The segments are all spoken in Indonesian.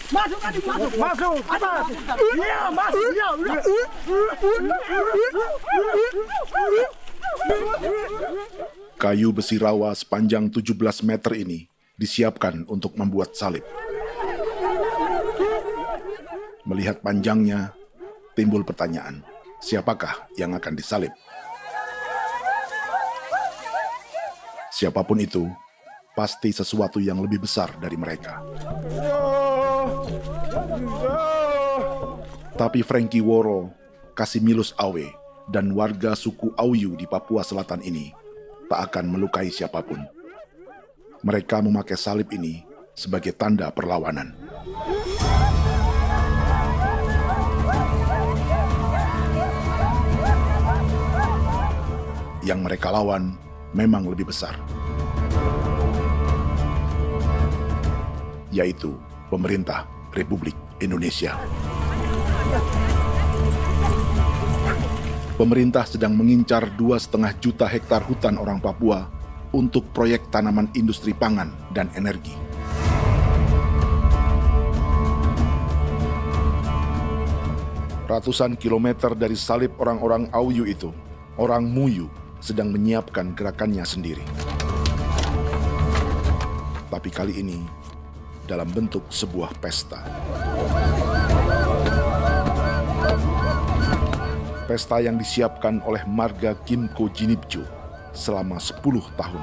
Masuk adik, masuk. Atas. Iya, masuk. Iya, udah. Kayu besi rawa sepanjang 17 meter ini disiapkan untuk membuat salib. Melihat panjangnya, timbul pertanyaan, siapakah yang akan disalib? Siapapun itu, pasti sesuatu yang lebih besar dari mereka. Tapi Frankie Woro, Casimilus Awe, dan warga suku Auyu di Papua Selatan ini tak akan melukai siapapun. Mereka memakai salib ini sebagai tanda perlawanan. Yang mereka lawan memang lebih besar, yaitu pemerintah Republik Indonesia. Pemerintah sedang mengincar 2,5 juta hektar hutan orang Papua untuk proyek tanaman industri pangan dan energi. Ratusan kilometer dari salib orang-orang Auyu itu, orang Muyu sedang menyiapkan gerakannya sendiri. Tapi kali ini dalam bentuk sebuah pesta. Pesta yang disiapkan oleh marga Kimco Jinibju selama 10 tahun.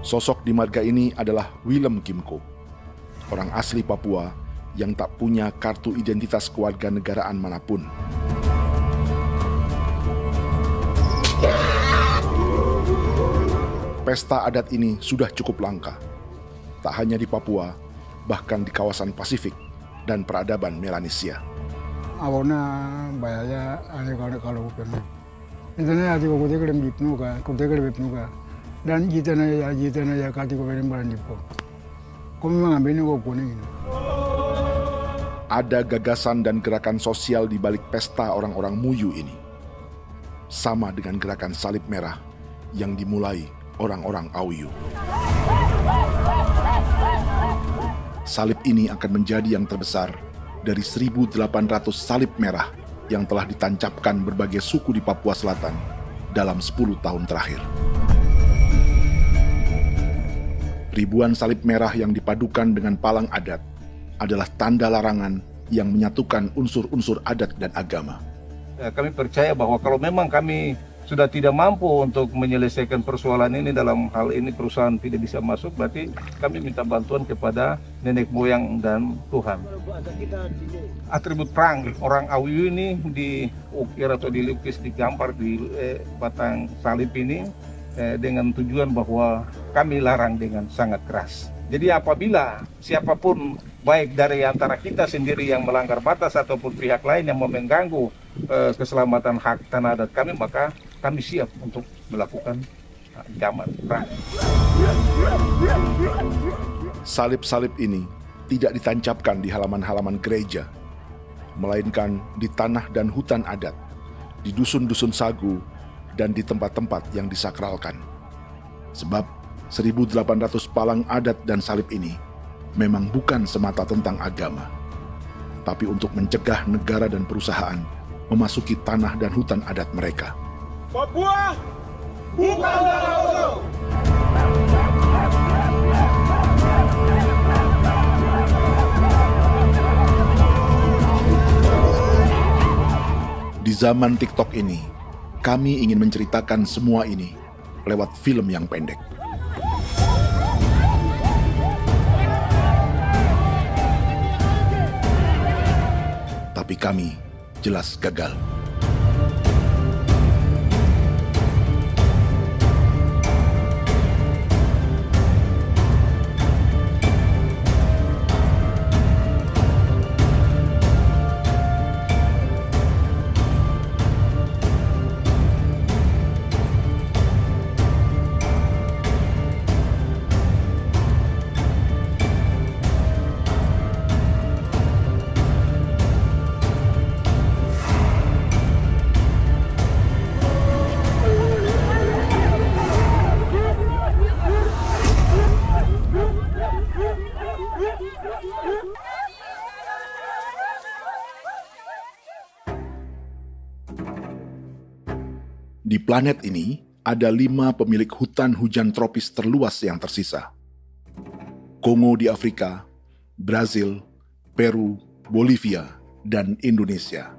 Sosok di marga ini adalah Willem Kimco, orang asli Papua yang tak punya kartu identitas kewarganegaraan manapun. Pesta adat ini sudah cukup langka. Tak hanya di Papua, bahkan di kawasan Pasifik dan peradaban Melanesia. Awalnya bayarnya kalau pernah. Internet ada kode kerem bipnuka, dan jitana ya kati ko berem baran dipo. Kami mengambil ko kuning. Ada gagasan dan gerakan sosial di balik pesta orang-orang Muyu ini. Sama dengan gerakan salib merah yang dimulai orang-orang Auyu. Salib ini akan menjadi yang terbesar dari 1.800 salib merah yang telah ditancapkan berbagai suku di Papua Selatan dalam 10 tahun terakhir. Ribuan salib merah yang dipadukan dengan palang adat adalah tanda larangan yang menyatukan unsur-unsur adat dan agama. Kami percaya bahwa kalau memang kami sudah tidak mampu untuk menyelesaikan persoalan ini, dalam hal ini perusahaan tidak bisa masuk, berarti kami minta bantuan kepada nenek moyang dan Tuhan. Atribut perang orang Auyu ini diukir atau dilukis, digambar di batang salib ini dengan tujuan bahwa kami larang dengan sangat keras. Jadi apabila siapapun, baik dari antara kita sendiri yang melanggar batas ataupun pihak lain yang mengganggu keselamatan hak tanah adat kami, maka kami siap untuk melakukan ancaman perang. Salib-salib ini tidak ditancapkan di halaman-halaman gereja, melainkan di tanah dan hutan adat, di dusun-dusun sagu, dan di tempat-tempat yang disakralkan. Sebab 1.800 palang adat dan salib ini memang bukan semata tentang agama, tapi untuk mencegah negara dan perusahaan memasuki tanah dan hutan adat mereka. Papua bukan tanah kosong. Di zaman TikTok ini, kami ingin menceritakan semua ini lewat film yang pendek. Tapi kami jelas gagal. Di planet ini, ada 5 pemilik hutan hujan tropis terluas yang tersisa. Kongo di Afrika, Brazil, Peru, Bolivia, dan Indonesia.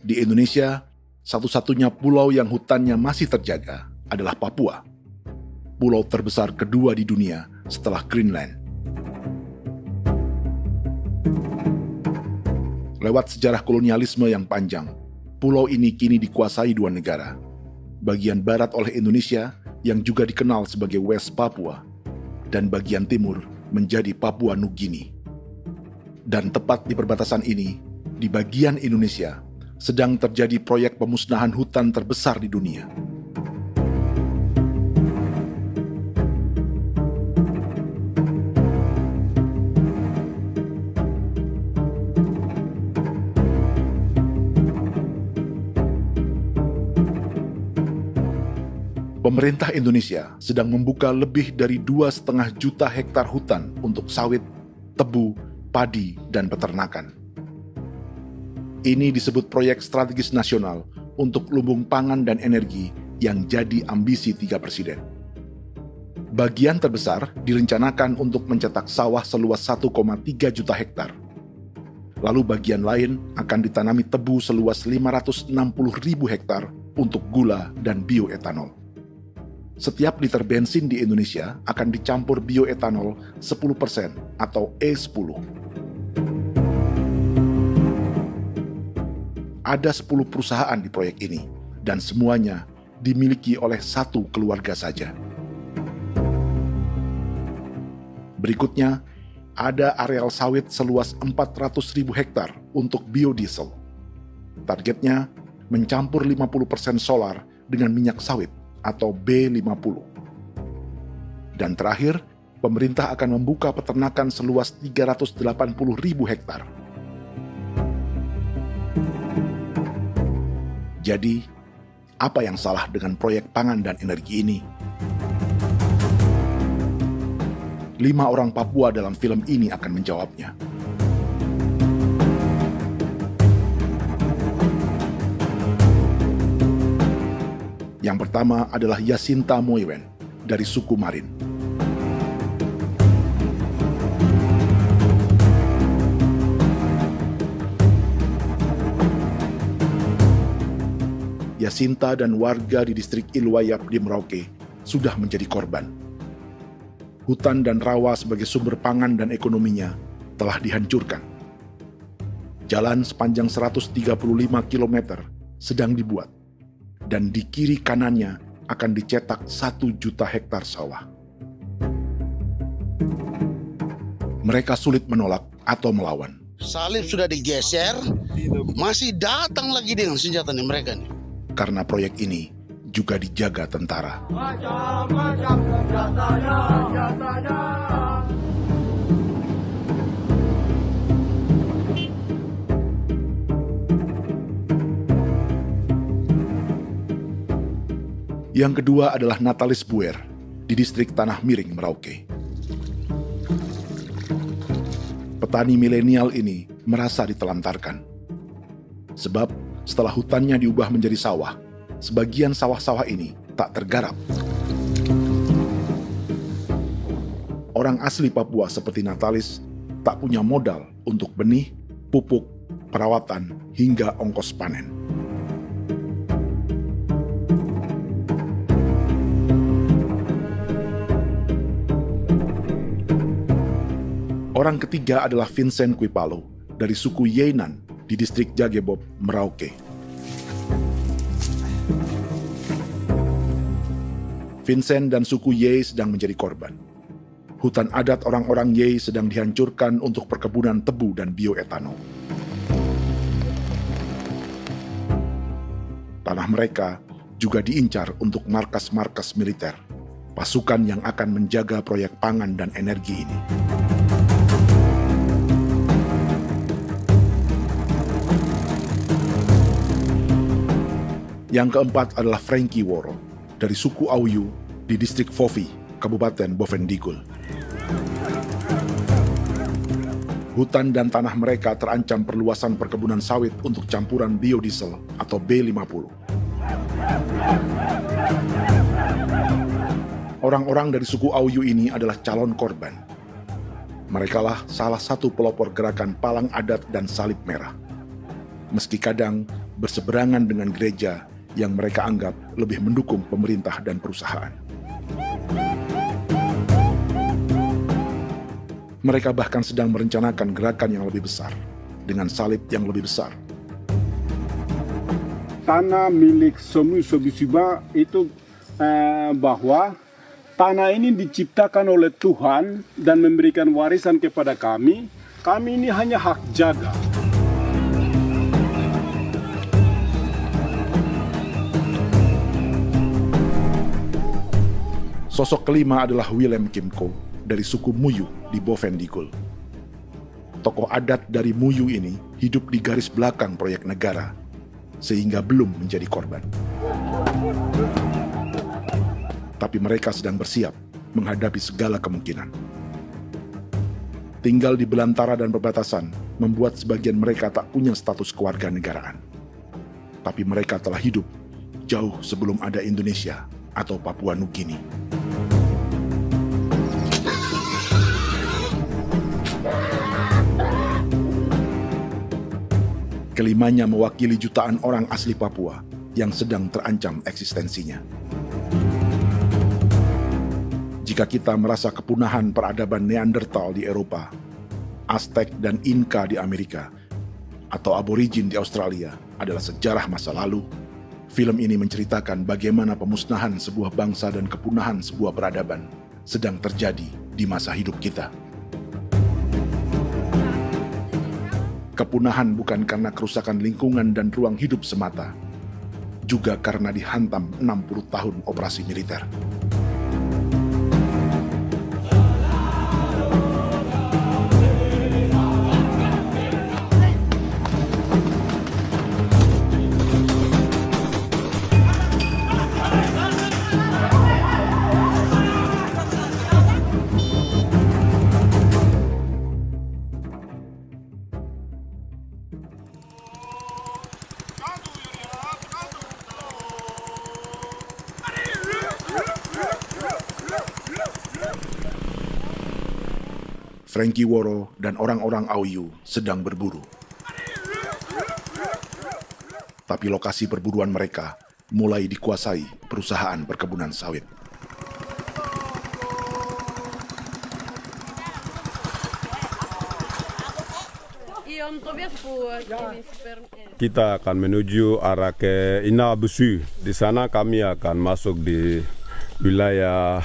Di Indonesia, satu-satunya pulau yang hutannya masih terjaga adalah Papua, pulau terbesar kedua di dunia setelah Greenland. Lewat sejarah kolonialisme yang panjang, pulau ini kini dikuasai 2 negara. Bagian barat oleh Indonesia yang juga dikenal sebagai West Papua, dan bagian timur menjadi Papua Nugini. Dan tepat di perbatasan ini, di bagian Indonesia, sedang terjadi proyek pemusnahan hutan terbesar di dunia. Pemerintah Indonesia sedang membuka lebih dari 2,5 juta hektar hutan untuk sawit, tebu, padi, dan peternakan. Ini disebut proyek strategis nasional untuk lumbung pangan dan energi yang jadi ambisi 3 presiden. Bagian terbesar direncanakan untuk mencetak sawah seluas 1,3 juta hektar. Lalu bagian lain akan ditanami tebu seluas 560.000 hektar untuk gula dan bioetanol. Setiap liter bensin di Indonesia akan dicampur bioetanol 10% atau E10. Ada 10 perusahaan di proyek ini, dan semuanya dimiliki oleh 1 keluarga saja. Berikutnya, ada areal sawit seluas 400.000 hektar untuk biodiesel. Targetnya mencampur 50% solar dengan minyak sawit atau B50. Dan terakhir, pemerintah akan membuka peternakan seluas 380.000 hektar. Jadi, apa yang salah dengan proyek pangan dan energi ini? 5 orang Papua dalam film ini akan menjawabnya. Yang pertama adalah Yasinta Moiwen dari suku Marin. Yasinta dan warga di distrik Ilwayap di Merauke sudah menjadi korban. Hutan dan rawa sebagai sumber pangan dan ekonominya telah dihancurkan. Jalan sepanjang 135 km sedang dibuat, dan di kiri kanannya akan dicetak 1 juta hektar sawah. Mereka sulit menolak atau melawan. Salib sudah digeser, masih datang lagi dengan senjata mereka nih. Karena proyek ini juga dijaga tentara. Macam-macam senjatanya. Yang kedua adalah Natalis Buer di distrik Tanah Miring, Merauke. Petani milenial ini merasa ditelantarkan. Sebab setelah hutannya diubah menjadi sawah, sebagian sawah-sawah ini tak tergarap. Orang asli Papua seperti Natalis tak punya modal untuk benih, pupuk, perawatan, hingga ongkos panen. Orang ketiga adalah Vincent Kuipalo dari suku Yenan di distrik Jagebob, Merauke. Vincent dan suku Ye sedang menjadi korban. Hutan adat orang-orang Ye sedang dihancurkan untuk perkebunan tebu dan bioetanol. Tanah mereka juga diincar untuk markas-markas militer, pasukan yang akan menjaga proyek pangan dan energi ini. Yang keempat adalah Frankie Woro dari suku Auyu di distrik Fofi, Kabupaten Bovendigul. Hutan dan tanah mereka terancam perluasan perkebunan sawit untuk campuran biodiesel atau B50. Orang-orang dari suku Auyu ini adalah calon korban. Merekalah salah satu pelopor gerakan Palang Adat dan Salib Merah. Meski kadang berseberangan dengan gereja yang mereka anggap lebih mendukung pemerintah dan perusahaan. Mereka bahkan sedang merencanakan gerakan yang lebih besar, dengan salib yang lebih besar. Tanah milik Somu Sobisiba itu bahwa tanah ini diciptakan oleh Tuhan dan memberikan warisan kepada kami. Kami ini hanya hak jaga. Sosok kelima adalah Willem Kimco dari suku Muyu di Bovendigul. Tokoh adat dari Muyu ini hidup di garis belakang proyek negara, sehingga belum menjadi korban. Tapi mereka sedang bersiap menghadapi segala kemungkinan. Tinggal di belantara dan perbatasan membuat sebagian mereka tak punya status kewarganegaraan. Tapi mereka telah hidup jauh sebelum ada Indonesia atau Papua Nugini. Kelimanya mewakili jutaan orang asli Papua yang sedang terancam eksistensinya. Jika kita merasa kepunahan peradaban Neanderthal di Eropa, Aztec dan Inca di Amerika, atau aborigin di Australia adalah sejarah masa lalu, film ini menceritakan bagaimana pemusnahan sebuah bangsa dan kepunahan sebuah peradaban sedang terjadi di masa hidup kita. Kepunahan bukan karena kerusakan lingkungan dan ruang hidup semata, juga karena dihantam 60 tahun operasi militer. Frankie Woro dan orang-orang Auyu sedang berburu. Tapi lokasi perburuan mereka mulai dikuasai perusahaan perkebunan sawit. Kita akan menuju arah ke Inabusu. Di sana kami akan masuk di wilayah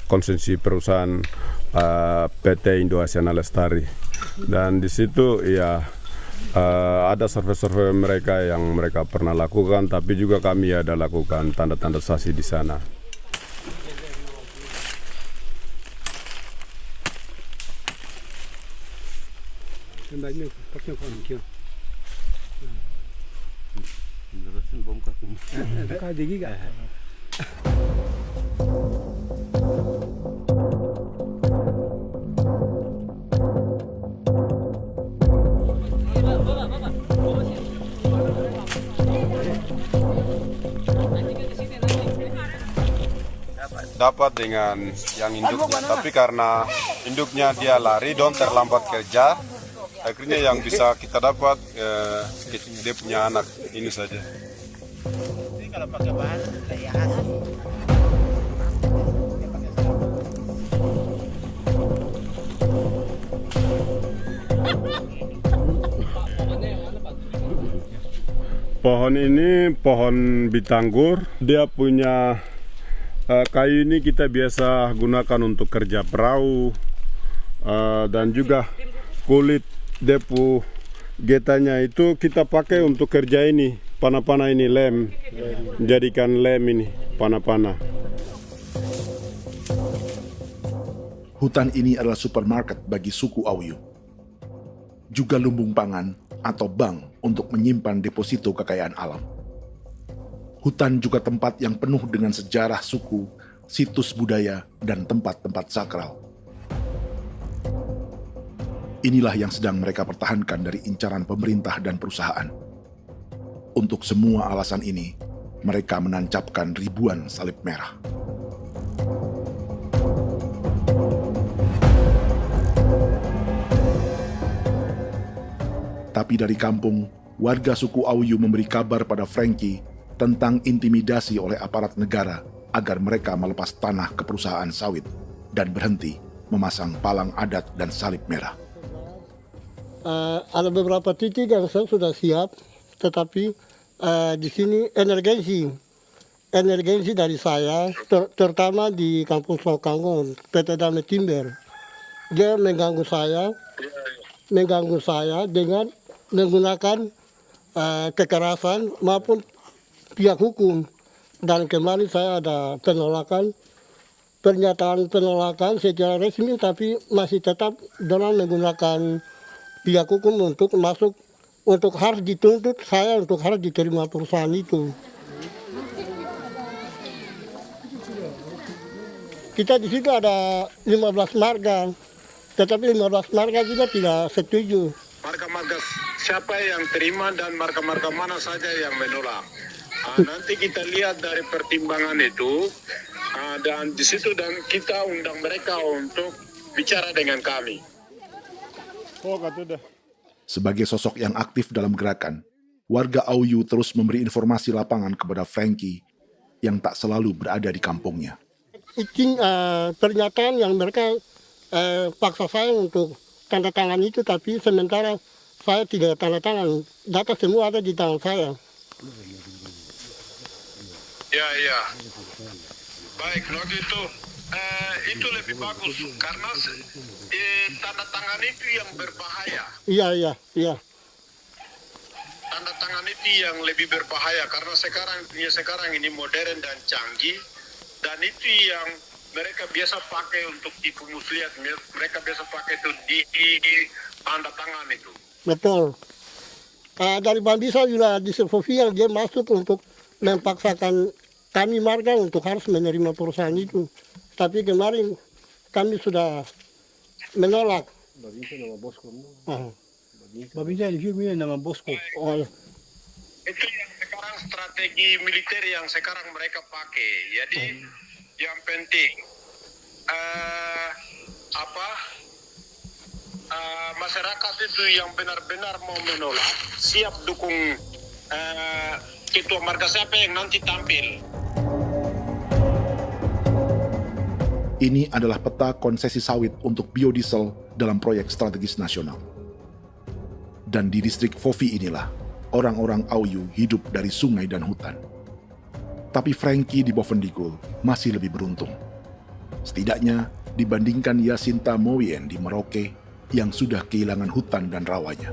konsesi perusahaan PT Indo Asiana Lestari, dan di situ ya ada survei-survei mereka yang mereka pernah lakukan, tapi juga kami ada lakukan tanda-tanda saksi di sana. Dapat dengan yang induknya, tapi karena induknya dia lari dan terlambat kerja, akhirnya yang bisa kita dapat dia punya anak ini saja. Ini kalau pakai bahan kayak hasil. Pohon ini pohon bitanggur, dia punya kayu ini kita biasa gunakan untuk kerja perahu, dan juga kulit depu getanya itu kita pakai untuk kerja ini, panah-panah ini lem, jadikan lem ini, panah-panah. Hutan ini adalah supermarket bagi suku Auyu. Juga lumbung pangan atau bank untuk menyimpan deposito kekayaan alam. Hutan juga tempat yang penuh dengan sejarah suku, situs budaya, dan tempat-tempat sakral. Inilah yang sedang mereka pertahankan dari incaran pemerintah dan perusahaan. Untuk semua alasan ini, mereka menancapkan ribuan salib merah. Tapi dari kampung, warga suku Auyu memberi kabar pada Frankie tentang intimidasi oleh aparat negara agar mereka melepas tanah ke perusahaan sawit dan berhenti memasang palang adat dan salib merah. Ada beberapa titik yang saya sudah siap, tetapi di sini emergensi dari saya, terutama di Kampung Sokangon, PT Damai Timber. Dia mengganggu saya dengan menggunakan kekerasan maupun pihak hukum. Dan kemarin saya ada pernyataan penolakan secara resmi, tapi masih tetap dengan menggunakan pihak hukum untuk masuk, untuk harus dituntut saya untuk harus diterima perusahaan itu. Kita di situ ada 15 marga, tetapi 15 marga juga tidak setuju. Marga-marga siapa yang terima dan marga-marga mana saja yang menolak. Nanti kita lihat dari pertimbangan itu, dan di situ dan kita undang mereka untuk bicara dengan kami. Sebagai sosok yang aktif dalam gerakan, warga Auyu terus memberi informasi lapangan kepada Frankie yang tak selalu berada di kampungnya. Izin pernyataan yang mereka paksa saya untuk tanda tangan itu, tapi sementara saya tidak tanda tangan. Data semua ada di tangan saya. Ya. Baik, kalau gitu itu lebih bagus karena tanda tangan itu yang berbahaya. Iya. Tanda tangan itu yang lebih berbahaya karena sekarang ini modern dan canggih, dan itu yang mereka biasa pakai untuk tipu muslihat. Mereka biasa pakai itu di tanda tangan itu. Betul. Dari Bambisa juga di Sofia dia masuk untuk memaksakan kami marga untuk harus menerima perusahaan itu. Tapi kemarin kami sudah menolak. Babinsa di sini nama bosku. Itu yang sekarang strategi militer yang sekarang mereka pakai. Jadi yang penting masyarakat itu yang benar-benar mau menolak siap dukung ketua marga siapa yang nanti tampil. Ini adalah peta konsesi sawit untuk biodiesel dalam proyek strategis nasional. Dan di distrik Fofi inilah, orang-orang Auyu hidup dari sungai dan hutan. Tapi Frankie di Bovendigul masih lebih beruntung. Setidaknya dibandingkan Yasinta Moyen di Merauke yang sudah kehilangan hutan dan rawanya.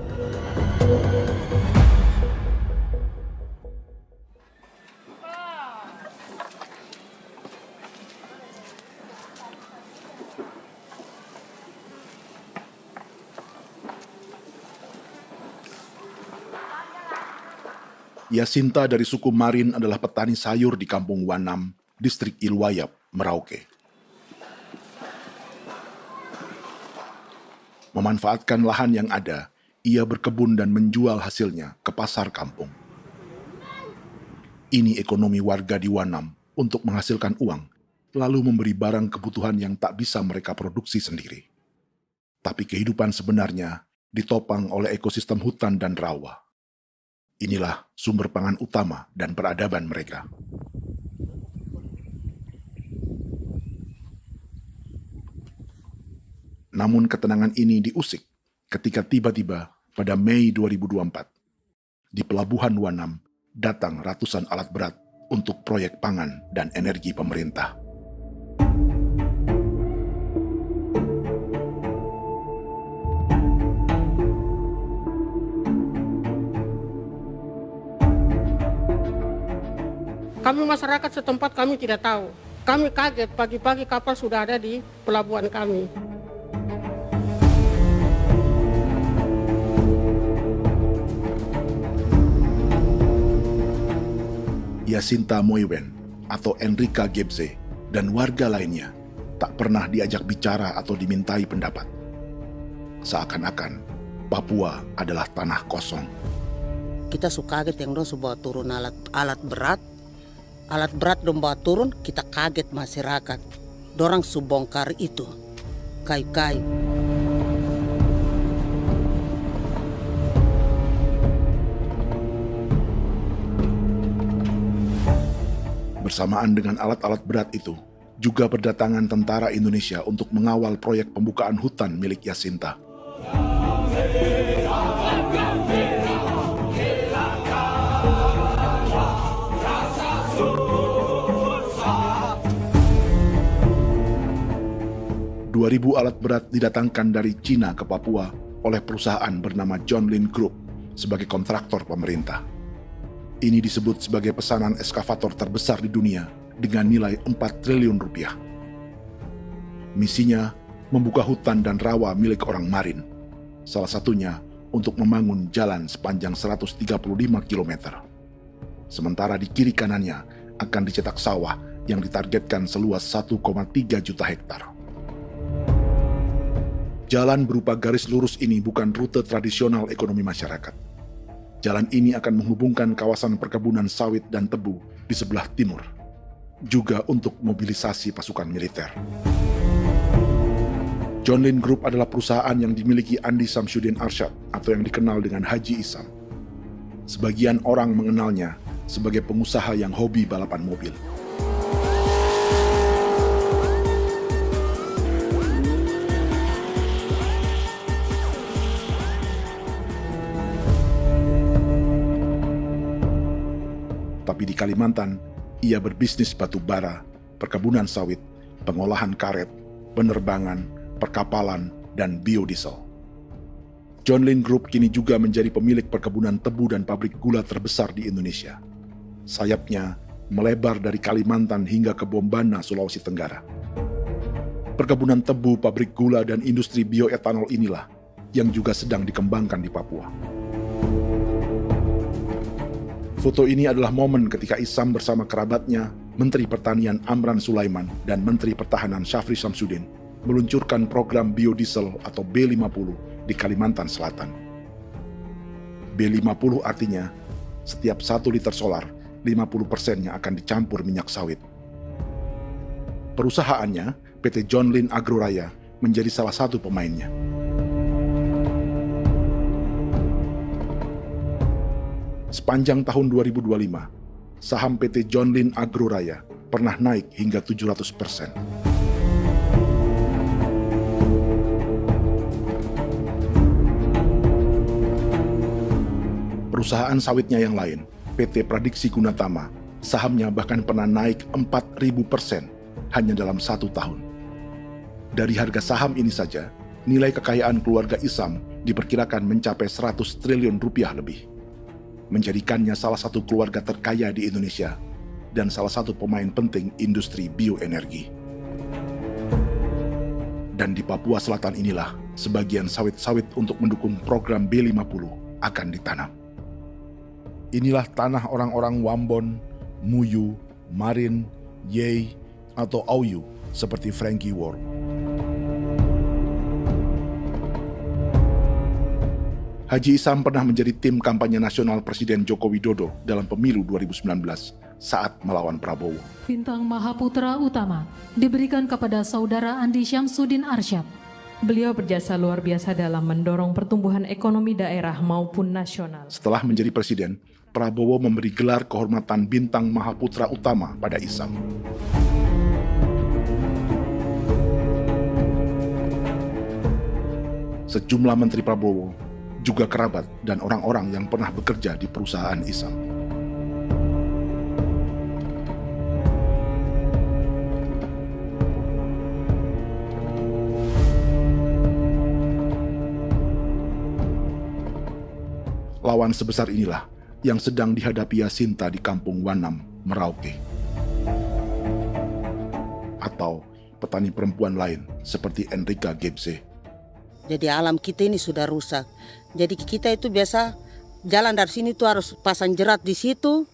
Yasinta dari suku Marin adalah petani sayur di Kampung Wanam, distrik Ilwayap, Merauke. Memanfaatkan lahan yang ada, ia berkebun dan menjual hasilnya ke pasar kampung. Ini ekonomi warga di Wanam untuk menghasilkan uang, lalu memberi barang kebutuhan yang tak bisa mereka produksi sendiri. Tapi kehidupan sebenarnya ditopang oleh ekosistem hutan dan rawa. Inilah sumber pangan utama dan peradaban mereka. Namun ketenangan ini diusik ketika tiba-tiba pada Mei 2024, di Pelabuhan Wanam datang ratusan alat berat untuk proyek pangan dan energi pemerintah. Kami masyarakat setempat kami tidak tahu. Kami kaget pagi-pagi kapal sudah ada di pelabuhan kami. Yasinta Moywen atau Enrika Gebze dan warga lainnya tak pernah diajak bicara atau dimintai pendapat. Seakan-akan Papua adalah tanah kosong. Kita suka kaget yang dong bawa turun alat berat dong bawa turun, kita kaget masyarakat. Dorang subongkar itu kayu-kayu. Bersamaan dengan alat-alat berat itu, juga berdatangan tentara Indonesia untuk mengawal proyek pembukaan hutan milik Jacinta. Ribu alat berat didatangkan dari Cina ke Papua oleh perusahaan bernama John Lin Group sebagai kontraktor pemerintah. Ini disebut sebagai pesanan eskavator terbesar di dunia dengan nilai 4 triliun rupiah. Misinya membuka hutan dan rawa milik orang Marin, salah satunya untuk membangun jalan sepanjang 135 km. Sementara di kiri kanannya akan dicetak sawah yang ditargetkan seluas 1,3 juta hektar. Jalan berupa garis lurus ini bukan rute tradisional ekonomi masyarakat. Jalan ini akan menghubungkan kawasan perkebunan sawit dan tebu di sebelah timur, juga untuk mobilisasi pasukan militer. John Lin Group adalah perusahaan yang dimiliki Andi Samsudin Arsyad atau yang dikenal dengan Haji Isam. Sebagian orang mengenalnya sebagai pengusaha yang hobi balapan mobil. Tapi di Kalimantan, ia berbisnis batu bara, perkebunan sawit, pengolahan karet, penerbangan, perkapalan, dan biodiesel. John Lin Group kini juga menjadi pemilik perkebunan tebu dan pabrik gula terbesar di Indonesia. Sayapnya melebar dari Kalimantan hingga ke Bombana, Sulawesi Tenggara. Perkebunan tebu, pabrik gula, dan industri bioetanol inilah yang juga sedang dikembangkan di Papua. Foto ini adalah momen ketika Isam bersama kerabatnya, Menteri Pertanian Amran Sulaiman dan Menteri Pertahanan Syafri Samsudin meluncurkan program biodiesel atau B50 di Kalimantan Selatan. B50 artinya setiap 1 liter solar, 50%-nya akan dicampur minyak sawit. Perusahaannya, PT John Lin Agroraya, menjadi salah satu pemainnya. Sepanjang tahun 2025, saham PT John Lin Agroraya pernah naik hingga 700%. Perusahaan sawitnya yang lain, PT Pradiksi Gunatama, sahamnya bahkan pernah naik 4.000% hanya dalam 1 tahun. Dari harga saham ini saja, nilai kekayaan keluarga Isam diperkirakan mencapai 100 triliun rupiah lebih, menjadikannya salah satu keluarga terkaya di Indonesia dan salah satu pemain penting industri bioenergi. Dan di Papua Selatan inilah sebagian sawit-sawit untuk mendukung program B50 akan ditanam. Inilah tanah orang-orang Wambon, Muyu, Marin, Yei, atau Auyu seperti Frankie Ward. Haji Isam pernah menjadi tim kampanye nasional Presiden Joko Widodo dalam pemilu 2019 saat melawan Prabowo. Bintang Mahaputra Utama diberikan kepada Saudara Andi Syamsuddin Arsyad. Beliau berjasa luar biasa dalam mendorong pertumbuhan ekonomi daerah maupun nasional. Setelah menjadi presiden, Prabowo memberi gelar kehormatan Bintang Mahaputra Utama pada Isam. Sejumlah menteri Prabowo, juga kerabat dan orang-orang yang pernah bekerja di perusahaan Isam. Lawan sebesar inilah yang sedang dihadapi Jacinta di kampung Wanam, Merauke. Atau petani perempuan lain seperti Enrika Gebse. Jadi alam kita ini sudah rusak. Jadi kita itu biasa jalan dari sini tuh harus pasang jerat di situ,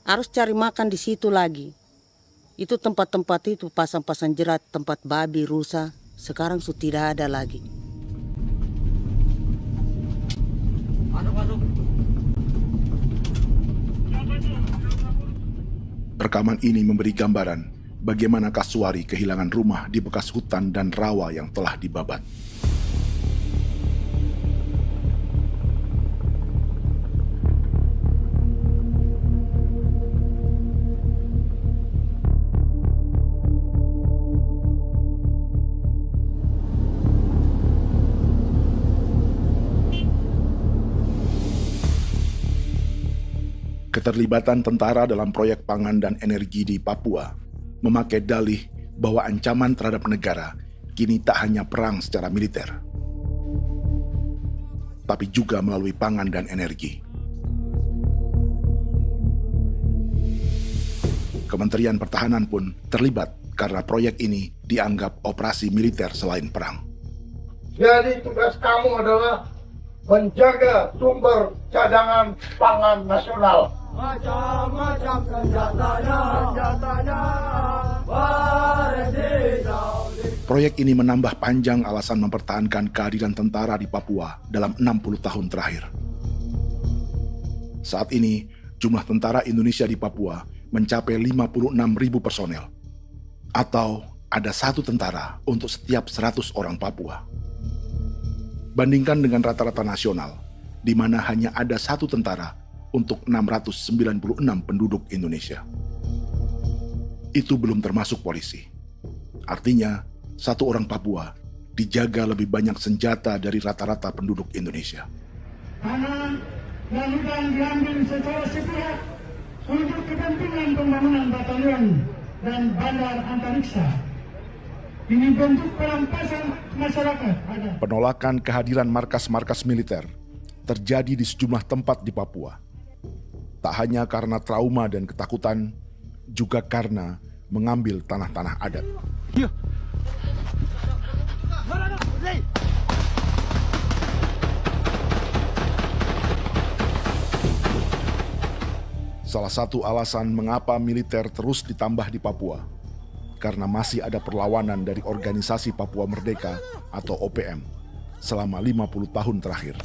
harus cari makan di situ lagi. Itu tempat-tempat itu pasang-pasang jerat, tempat babi, rusa, sekarang sudah tidak ada lagi. Rekaman ini memberi gambaran bagaimana Kasuari kehilangan rumah di bekas hutan dan rawa yang telah dibabat. Keterlibatan tentara dalam proyek pangan dan energi di Papua memakai dalih bahwa ancaman terhadap negara kini tak hanya perang secara militer, tapi juga melalui pangan dan energi. Kementerian Pertahanan pun terlibat karena proyek ini dianggap operasi militer selain perang. Jadi tugas kamu adalah menjaga sumber cadangan pangan nasional. Macam-macam senjatanya, Proyek ini menambah panjang alasan mempertahankan kehadiran tentara di Papua dalam 60 tahun terakhir. Saat ini, jumlah tentara Indonesia di Papua mencapai 56.000 personel, atau ada 1 tentara untuk setiap 100 orang Papua. Bandingkan dengan rata-rata nasional, di mana hanya ada 1 tentara untuk 696 penduduk Indonesia. Itu belum termasuk polisi. Artinya, 1 orang Papua dijaga lebih banyak senjata dari rata-rata penduduk Indonesia. Tanah dan hutan diambil secara sepihak untuk kepentingan pembangunan batalion dan bandar antariksa. Ini bentuk perampasan masyarakat. Penolakan kehadiran markas-markas militer terjadi di sejumlah tempat di Papua. Tak hanya karena trauma dan ketakutan, juga karena mengambil tanah-tanah adat. Salah satu alasan mengapa militer terus ditambah di Papua, karena masih ada perlawanan dari Organisasi Papua Merdeka atau OPM selama 50 tahun terakhir.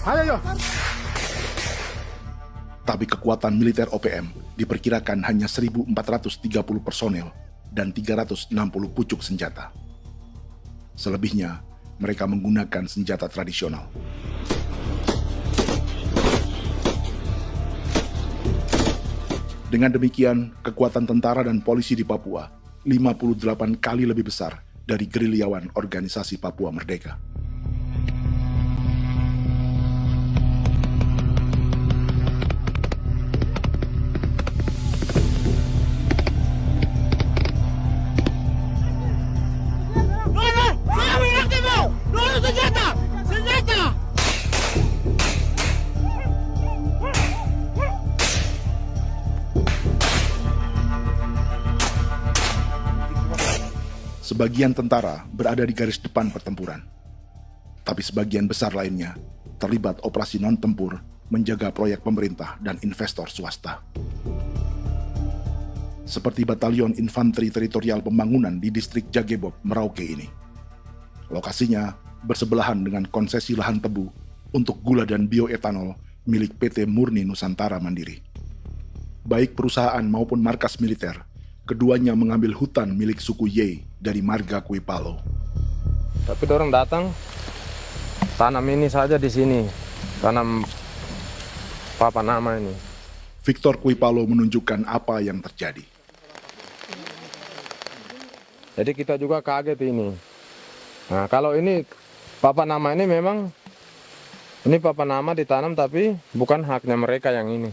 Ayo. Tapi kekuatan militer OPM diperkirakan hanya 1.430 personel dan 360 pucuk senjata. Selebihnya, mereka menggunakan senjata tradisional. Dengan demikian, kekuatan tentara dan polisi di Papua 58 kali lebih besar dari gerilyawan Organisasi Papua Merdeka. Sebagian tentara berada di garis depan pertempuran, tapi sebagian besar lainnya terlibat operasi non-tempur menjaga proyek pemerintah dan investor swasta. Seperti Batalion Infanteri Teritorial Pembangunan di distrik Jagebob, Merauke ini. Lokasinya bersebelahan dengan konsesi lahan tebu untuk gula dan bioetanol milik PT Murni Nusantara Mandiri. Baik perusahaan maupun markas militer, keduanya mengambil hutan milik suku Ye dari marga Kuipalo. Tapi orang datang tanam ini saja di sini, tanam papan nama ini. Victor Kuipalo menunjukkan apa yang terjadi. Jadi kita juga kaget ini. Nah, kalau ini papan nama ini memang ini papan nama ditanam tapi bukan haknya mereka yang ini.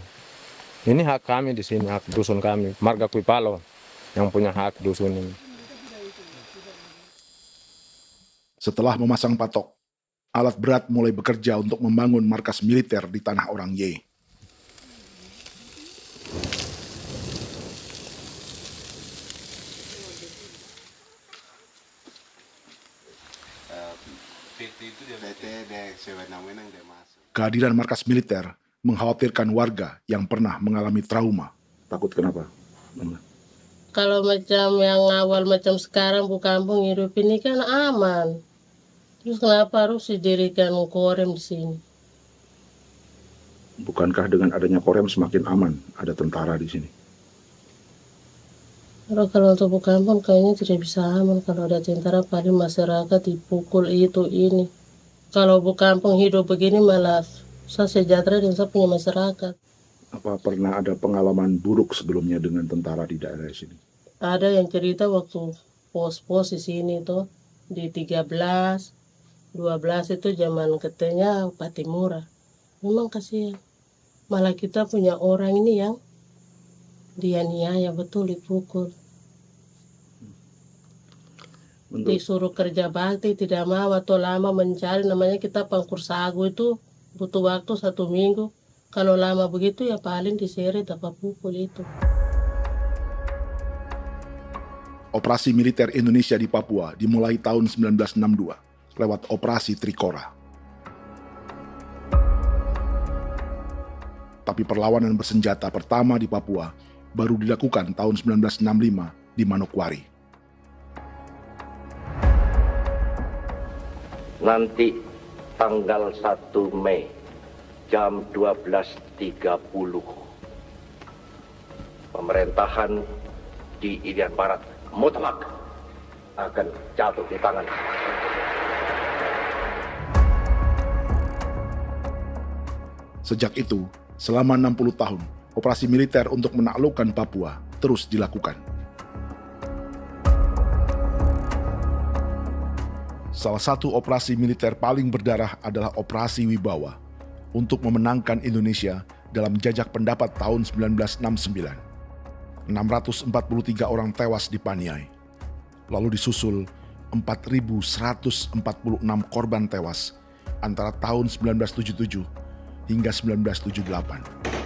Ini hak kami di sini, hak dusun kami, marga Kuipalo yang punya hak dusun ini. Setelah memasang patok, alat berat mulai bekerja untuk membangun markas militer di tanah orang Ye. Kehadiran markas militer mengkhawatirkan warga yang pernah mengalami trauma. Takut kenapa? Kalau macam yang awal macam sekarang bu kampung hidup ini kan aman. Terus kenapa harus didirikan korem di sini? Bukankah dengan adanya Korem semakin aman ada tentara di sini? Kalau untuk kampung kayaknya tidak bisa aman kalau ada tentara, paling masyarakat dipukul itu ini. Kalau kampung hidup begini malah saya sejahtera dan saya punya masyarakat. Apa pernah ada pengalaman buruk sebelumnya dengan tentara di daerah sini? Ada yang cerita waktu pos-pos di sini tuh di 13, 12 itu zaman katanya Patimura. Memang kasihan. Malah kita punya orang ini yang dianiaya betul, dipukul. Disuruh kerja bakti tidak mau atau lama mencari, namanya kita pangkur sagu itu butuh waktu 1 minggu. Kalau lama begitu ya paling diseret apa pukul itu. Operasi militer Indonesia di Papua dimulai tahun 1962 lewat Operasi Trikora. Tapi perlawanan bersenjata pertama di Papua baru dilakukan tahun 1965 di Manokwari. Nanti tanggal 1 Mei jam 12.30 pemerintahan di Irian Barat mutlak akan jatuh di tangan. Sejak itu, selama 60 tahun, operasi militer untuk menaklukkan Papua terus dilakukan. Salah satu operasi militer paling berdarah adalah Operasi Wibawa untuk memenangkan Indonesia dalam jajak pendapat tahun 1969. 643 orang tewas di Paniai. Lalu disusul 4.146 korban tewas antara tahun 1977 hingga 1978.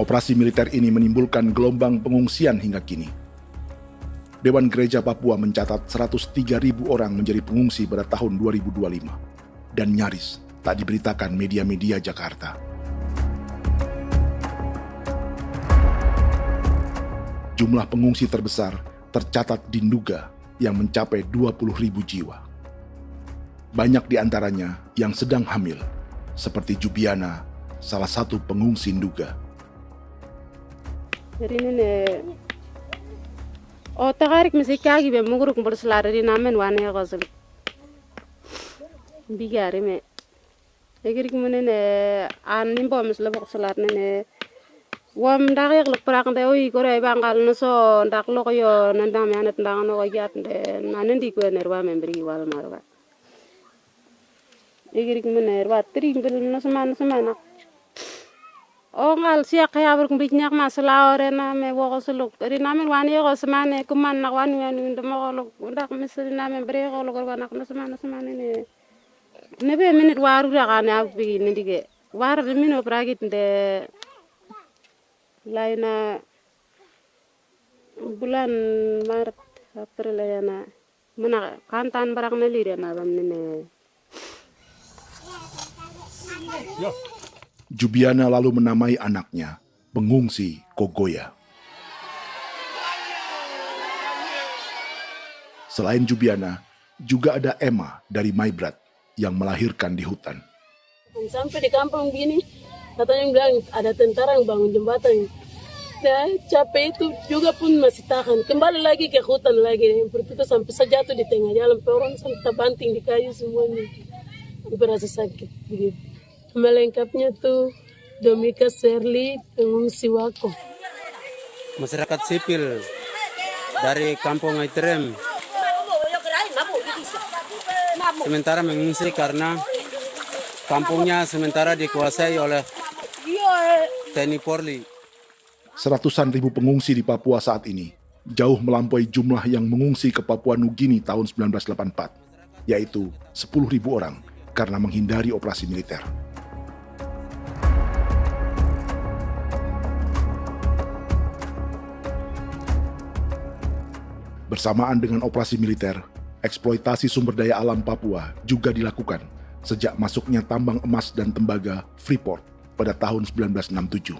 Operasi militer ini menimbulkan gelombang pengungsian hingga kini. Dewan Gereja Papua mencatat 103.000 orang menjadi pengungsi pada tahun 2025 dan nyaris tak diberitakan media-media Jakarta. Jumlah pengungsi terbesar tercatat di Nduga yang mencapai 20.000 jiwa. Banyak di antaranya yang sedang hamil, seperti Jubiana, salah satu pengungsi Nduga. O tagarik mesikagi be muguruk berselari di namen wane gosel bigari me egirik menene an nimbo mesle bok selar nene wam dak yak lek prak de oy gore bangal no so ndak lo yo nandam yanet ndang no yat de nanen di ko nerwa membri wal marwa egirik mener wa tri bel no semana o ngal siya kaya ber kumbik nyak masala ore na me wo gosuluk ri namen wani go semane kuman nak wani wani ndemo golok ndak mesri namen bre golok wanak no semana ne nebe minit waru ra kana bi nindige war de mino pragit de laina bulan Maret April yana mana kantan barak na lire na bam ne Jubiana lalu menamai anaknya Pengungsi Kogoya. Selain Jubiana, juga ada Emma dari Maibrat yang melahirkan di hutan. Sampai di kampung gini, katanya bilang ada tentara yang bangun jembatan. Nah, capek itu juga pun masih tahan. Kembali lagi ke hutan lagi. Seperti itu sampai saya jatuh di tengah jalan. Orang sampai terbanting di kayu semuanya. Berasa sakit begitu. Melengkapnya tuh Domika Serli, pengungsi Wako. Masyarakat sipil dari kampung Aitrem sementara mengungsi karena kampungnya sementara dikuasai oleh TNI Polri. Seratusan ribu pengungsi di Papua saat ini jauh melampaui jumlah yang mengungsi ke Papua Nugini tahun 1984, yaitu 10.000 orang karena menghindari operasi militer. Bersamaan dengan operasi militer, eksploitasi sumber daya alam Papua juga dilakukan sejak masuknya tambang emas dan tembaga Freeport pada tahun 1967.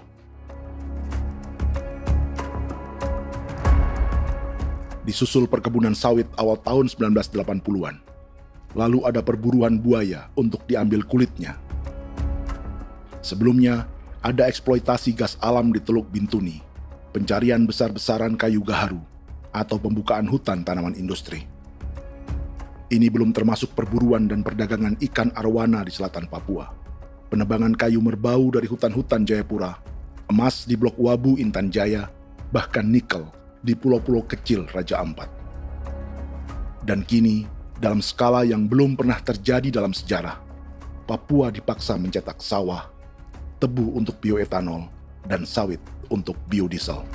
Disusul perkebunan sawit awal tahun 1980-an. Lalu ada perburuan buaya untuk diambil kulitnya. Sebelumnya, ada eksploitasi gas alam di Teluk Bintuni, pencarian besar-besaran kayu gaharu, atau pembukaan hutan tanaman industri. Ini belum termasuk perburuan dan perdagangan ikan arwana di selatan Papua, penebangan kayu merbau dari hutan-hutan Jayapura, emas di Blok Wabu Intan Jaya, bahkan nikel di pulau-pulau kecil Raja Ampat. Dan kini, dalam skala yang belum pernah terjadi dalam sejarah, Papua dipaksa mencetak sawah, tebu untuk bioetanol, dan sawit untuk biodiesel.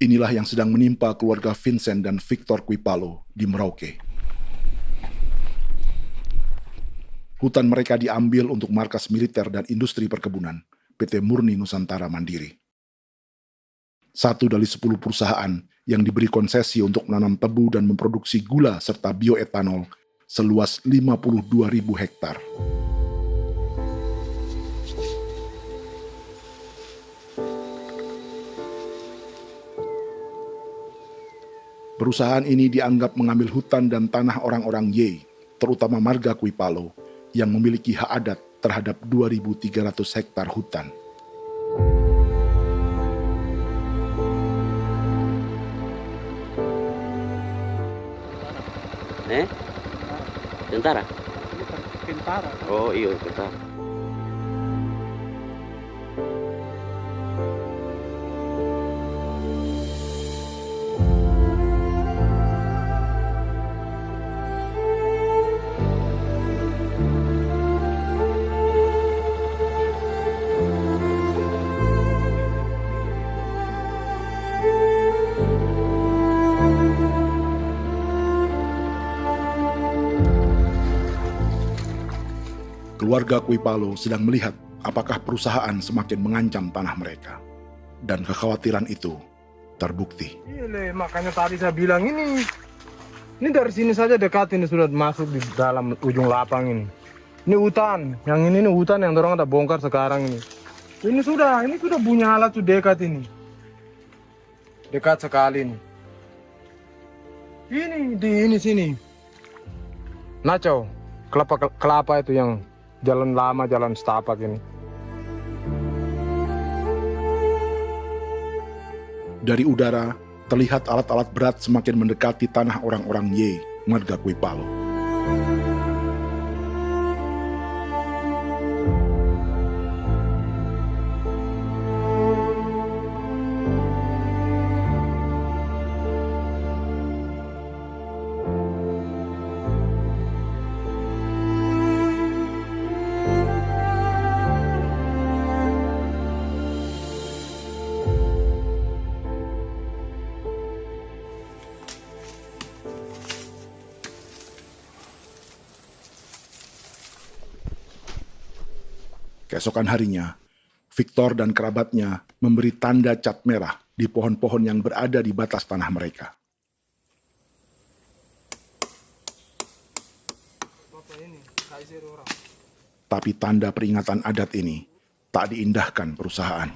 Inilah yang sedang menimpa keluarga Vincent dan Victor Kuipalo di Merauke. Hutan mereka diambil untuk markas militer dan industri perkebunan, PT Murni Nusantara Mandiri. 1 dari 10 perusahaan yang diberi konsesi untuk menanam tebu dan memproduksi gula serta bioetanol seluas 52.000 hektar. Perusahaan ini dianggap mengambil hutan dan tanah orang-orang Ye, terutama marga Kuipalo, yang memiliki hak adat terhadap 2.300 hektar hutan. Tentara? Tentara. Oh iya, tentara. Keluarga Kuipalo sedang melihat apakah perusahaan semakin mengancam tanah mereka. Dan kekhawatiran itu terbukti. Iya, makanya tadi saya bilang ini dari sini saja dekat ini sudah masuk di dalam ujung lapang ini. Ini hutan, yang ini hutan yang orang ada bongkar sekarang ini. Ini sudah punya alat sudah dekat ini. Dekat sekali ini. Ini di sini. Nacau, kelapa itu yang jalan lama, jalan setapak ini. Dari udara, terlihat alat-alat berat semakin mendekati tanah orang-orang Ye, marga Kuipalo. Keesokan harinya, Victor dan kerabatnya memberi tanda cat merah di pohon-pohon yang berada di batas tanah mereka. Tapi tanda peringatan adat ini tak diindahkan perusahaan.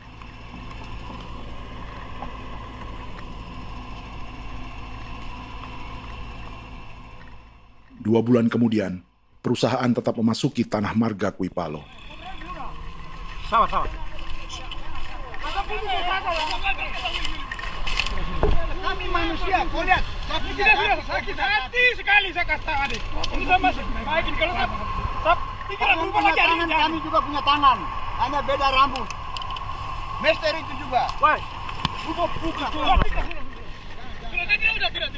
Dua bulan kemudian, perusahaan tetap memasuki tanah marga Kuipalo. Sama. Kami manusia, kau lihat. Tapi tidak sudah sakit hati sekali saya katakan tadi. Ini sama baik kalau tak pikiran berubah lagi ada. Kami juga punya tangan, hanya beda rambut. Mister itu juga. Woi, buka. Tidak.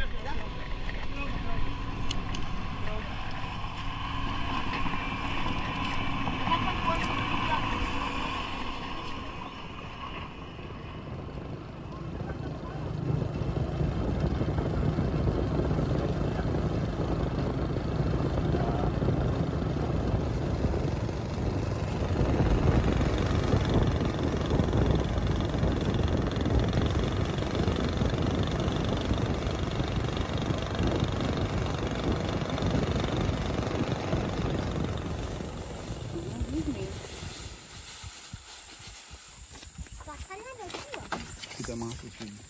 masuk sini.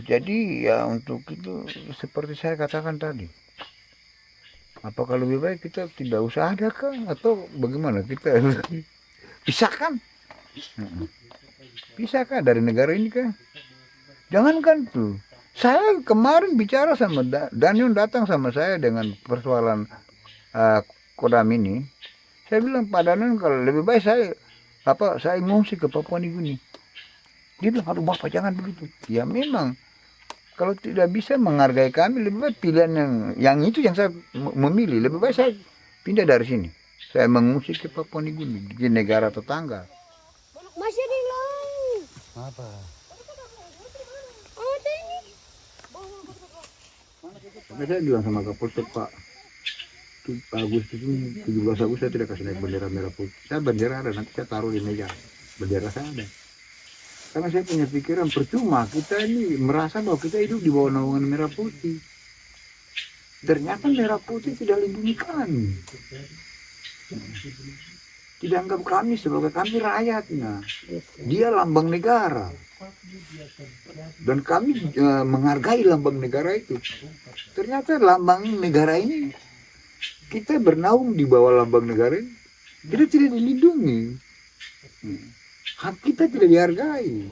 Jadi ya untuk itu seperti saya katakan tadi, apakah lebih baik kita tidak usah ada kah atau bagaimana, kita pisahkan, pisahkan dari negara ini kah? Jangankan tuh, saya kemarin bicara sama Daniel, datang sama saya dengan persoalan Kodam ini. Saya bilang Pak Daniel, kalau lebih baik saya ngungsi ke Papua Nugini. Dia bilang, aduh Bapak jangan begitu. Ya memang, kalau tidak bisa menghargai kami, lebih baik pilihan yang itu yang saya memilih. Lebih baik saya pindah dari sini. Saya mengungsi ke Papua Nugini, di negara tetangga. Masih di laut. Apa? Oh, ini. Saya bilang sama Kapolsek, Pak, Agustus ini, 17 Agustus saya tidak kasih naik bendera merah putih. Saya bendera ada, nanti saya taruh di meja. Bendera saya ada. Karena saya punya pikiran percuma kita ini merasa bahwa kita hidup di bawah naungan merah putih. Ternyata merah putih tidak lindungi kami. Tidak anggap kami sebagai kami rakyatnya. Dia lambang negara. Dan kami menghargai lambang negara itu. Ternyata lambang negara ini, kita bernaung di bawah lambang negara ini, kita tidak dilindungi. Hak kita tidak dihargai.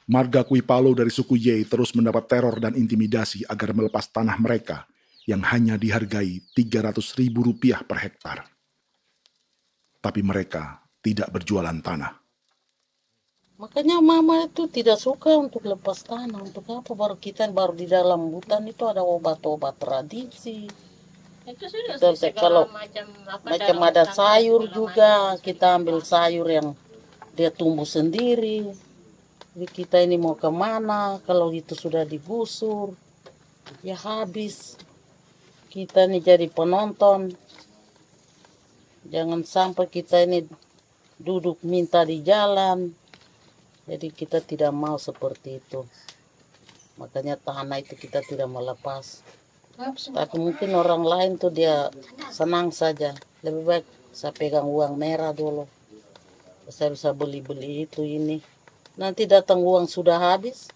Marga Kuipalo dari suku Ye terus mendapat teror dan intimidasi agar melepas tanah mereka yang hanya dihargai Rp300.000 per hektar. Tapi mereka tidak berjualan tanah. Makanya mama itu tidak suka untuk lepas tanah. Untuk apa? Baru di dalam hutan itu ada obat-obat tradisi. Itu sudah Kalau macam ada sayur juga, kita ambil sayur yang dia tumbuh sendiri. Jadi kita ini mau kemana, kalau itu sudah digusur, ya habis. Kita ini jadi penonton. Jangan sampai kita ini duduk minta di jalan. Jadi kita tidak mau seperti itu. Makanya tanah itu kita tidak melepas. Tapi mungkin orang lain tuh dia senang saja. Lebih baik saya pegang uang merah dulu. Saya bisa beli-beli itu ini. Nanti datang uang sudah habis,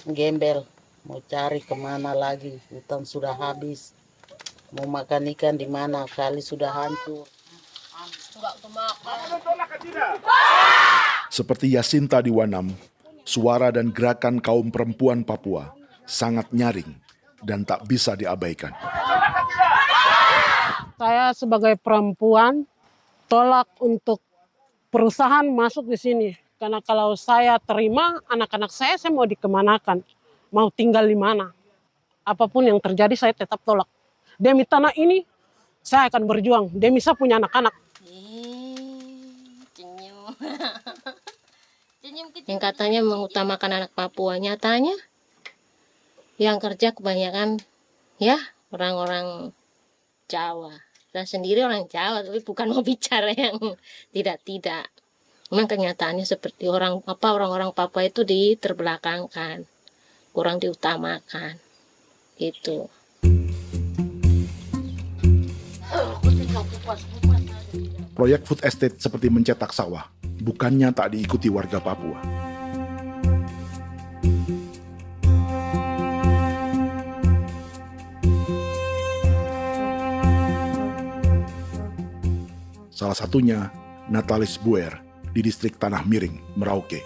gembel, mau cari kemana lagi, hutan sudah habis, mau makan ikan di mana, kali sudah hancur. Seperti Yasinta di Wanam, suara dan gerakan kaum perempuan Papua sangat nyaring dan tak bisa diabaikan. Saya sebagai perempuan tolak untuk perusahaan masuk di sini. Karena kalau saya terima anak-anak saya mau dikemanakan, mau tinggal di mana. Apapun yang terjadi saya tetap tolak. Demi tanah ini saya akan berjuang, demi saya punya anak-anak. Yang katanya mengutamakan anak Papua, nyatanya yang kerja kebanyakan ya orang-orang Jawa. Dan sendiri orang Jawa, tapi bukan mau bicara yang tidak-tidak. Memang kenyataannya seperti orang-orang Papua itu diterbelakangkan, kurang diutamakan, gitu. Proyek food estate seperti mencetak sawah, bukannya tak diikuti warga Papua. Salah satunya Natalis Buer di distrik Tanah Miring, Merauke.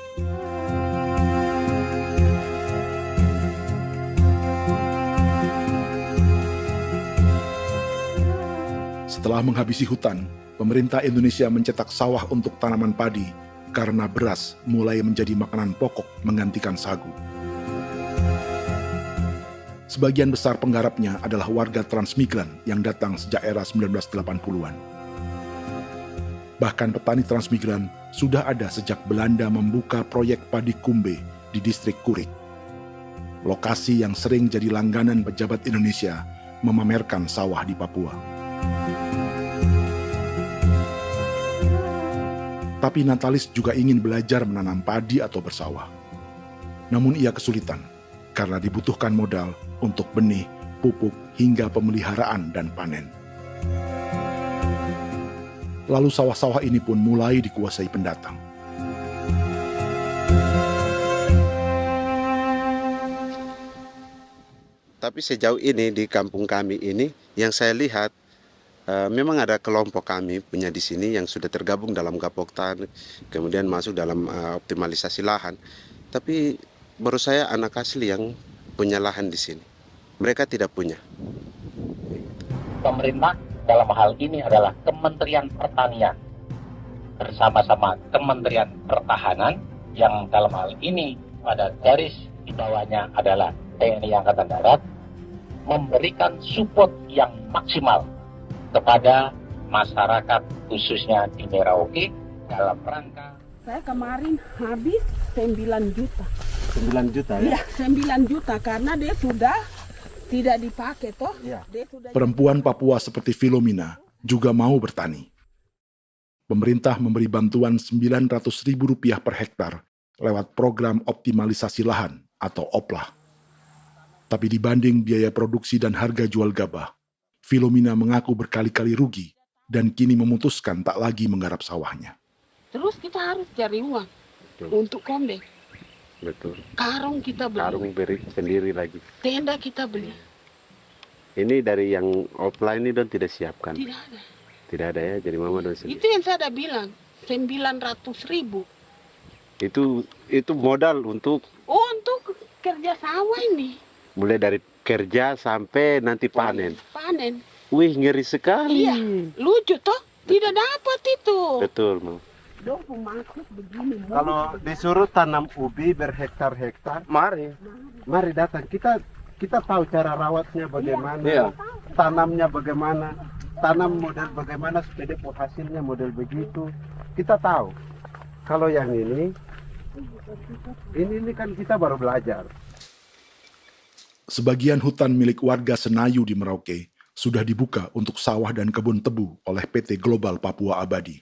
Setelah menghabisi hutan, pemerintah Indonesia mencetak sawah untuk tanaman padi karena beras mulai menjadi makanan pokok menggantikan sagu. Sebagian besar penggarapnya adalah warga transmigran yang datang sejak era 1980-an. Bahkan petani transmigran sudah ada sejak Belanda membuka proyek padi kumbe di distrik Kurik. Lokasi yang sering jadi langganan pejabat Indonesia memamerkan sawah di Papua. Tapi Natalis juga ingin belajar menanam padi atau bersawah. Namun ia kesulitan karena dibutuhkan modal untuk benih, pupuk, hingga pemeliharaan dan panen. Lalu sawah-sawah ini pun mulai dikuasai pendatang. Tapi sejauh ini di kampung kami ini yang saya lihat memang ada kelompok kami punya di sini yang sudah tergabung dalam Gapoktan, kemudian masuk dalam optimalisasi lahan. Tapi menurut saya anak asli yang punya lahan di sini. Mereka tidak punya. Pemerintah dalam hal ini adalah Kementerian Pertanian bersama-sama Kementerian Pertahanan yang dalam hal ini pada garis di bawahnya adalah TNI Angkatan Darat, memberikan support yang maksimal kepada masyarakat khususnya di Merauke dalam rangka. Saya kemarin habis 9 juta. 9 juta ya? Iya, 9 juta karena dia sudah tidak dipakai toh. Ya. Perempuan Papua seperti Filomena juga mau bertani. Pemerintah memberi bantuan Rp900.000 per hektar lewat program optimalisasi lahan atau OPLAH. Tapi dibanding biaya produksi dan harga jual gabah, Filomena mengaku berkali-kali rugi dan kini memutuskan tak lagi menggarap sawahnya. Terus kita harus cari uang untuk kombe. Betul. Karung kita beli. Karung beri sendiri lagi. Tenda kita beli. Ini dari yang offline ini don tidak siapkan. Tidak ada. Tidak ada ya, jadi mama don sendiri. Itu yang saya udah bilang, 900.000. Itu modal untuk kerja sawah ini. Mulai dari kerja sampai nanti panen. Panen. Wih, ngeri sekali. Iya, lucu toh? Tidak dapat itu. Betul, Mam. Kalau disuruh tanam ubi berhektar-hektar, mari datang. Kita tahu cara rawatnya bagaimana, iya. Tanamnya bagaimana, tanam model bagaimana supaya hasilnya model begitu. Kita tahu. Kalau yang ini kan kita baru belajar. Sebagian hutan milik warga Senayu di Merauke sudah dibuka untuk sawah dan kebun tebu oleh PT Global Papua Abadi.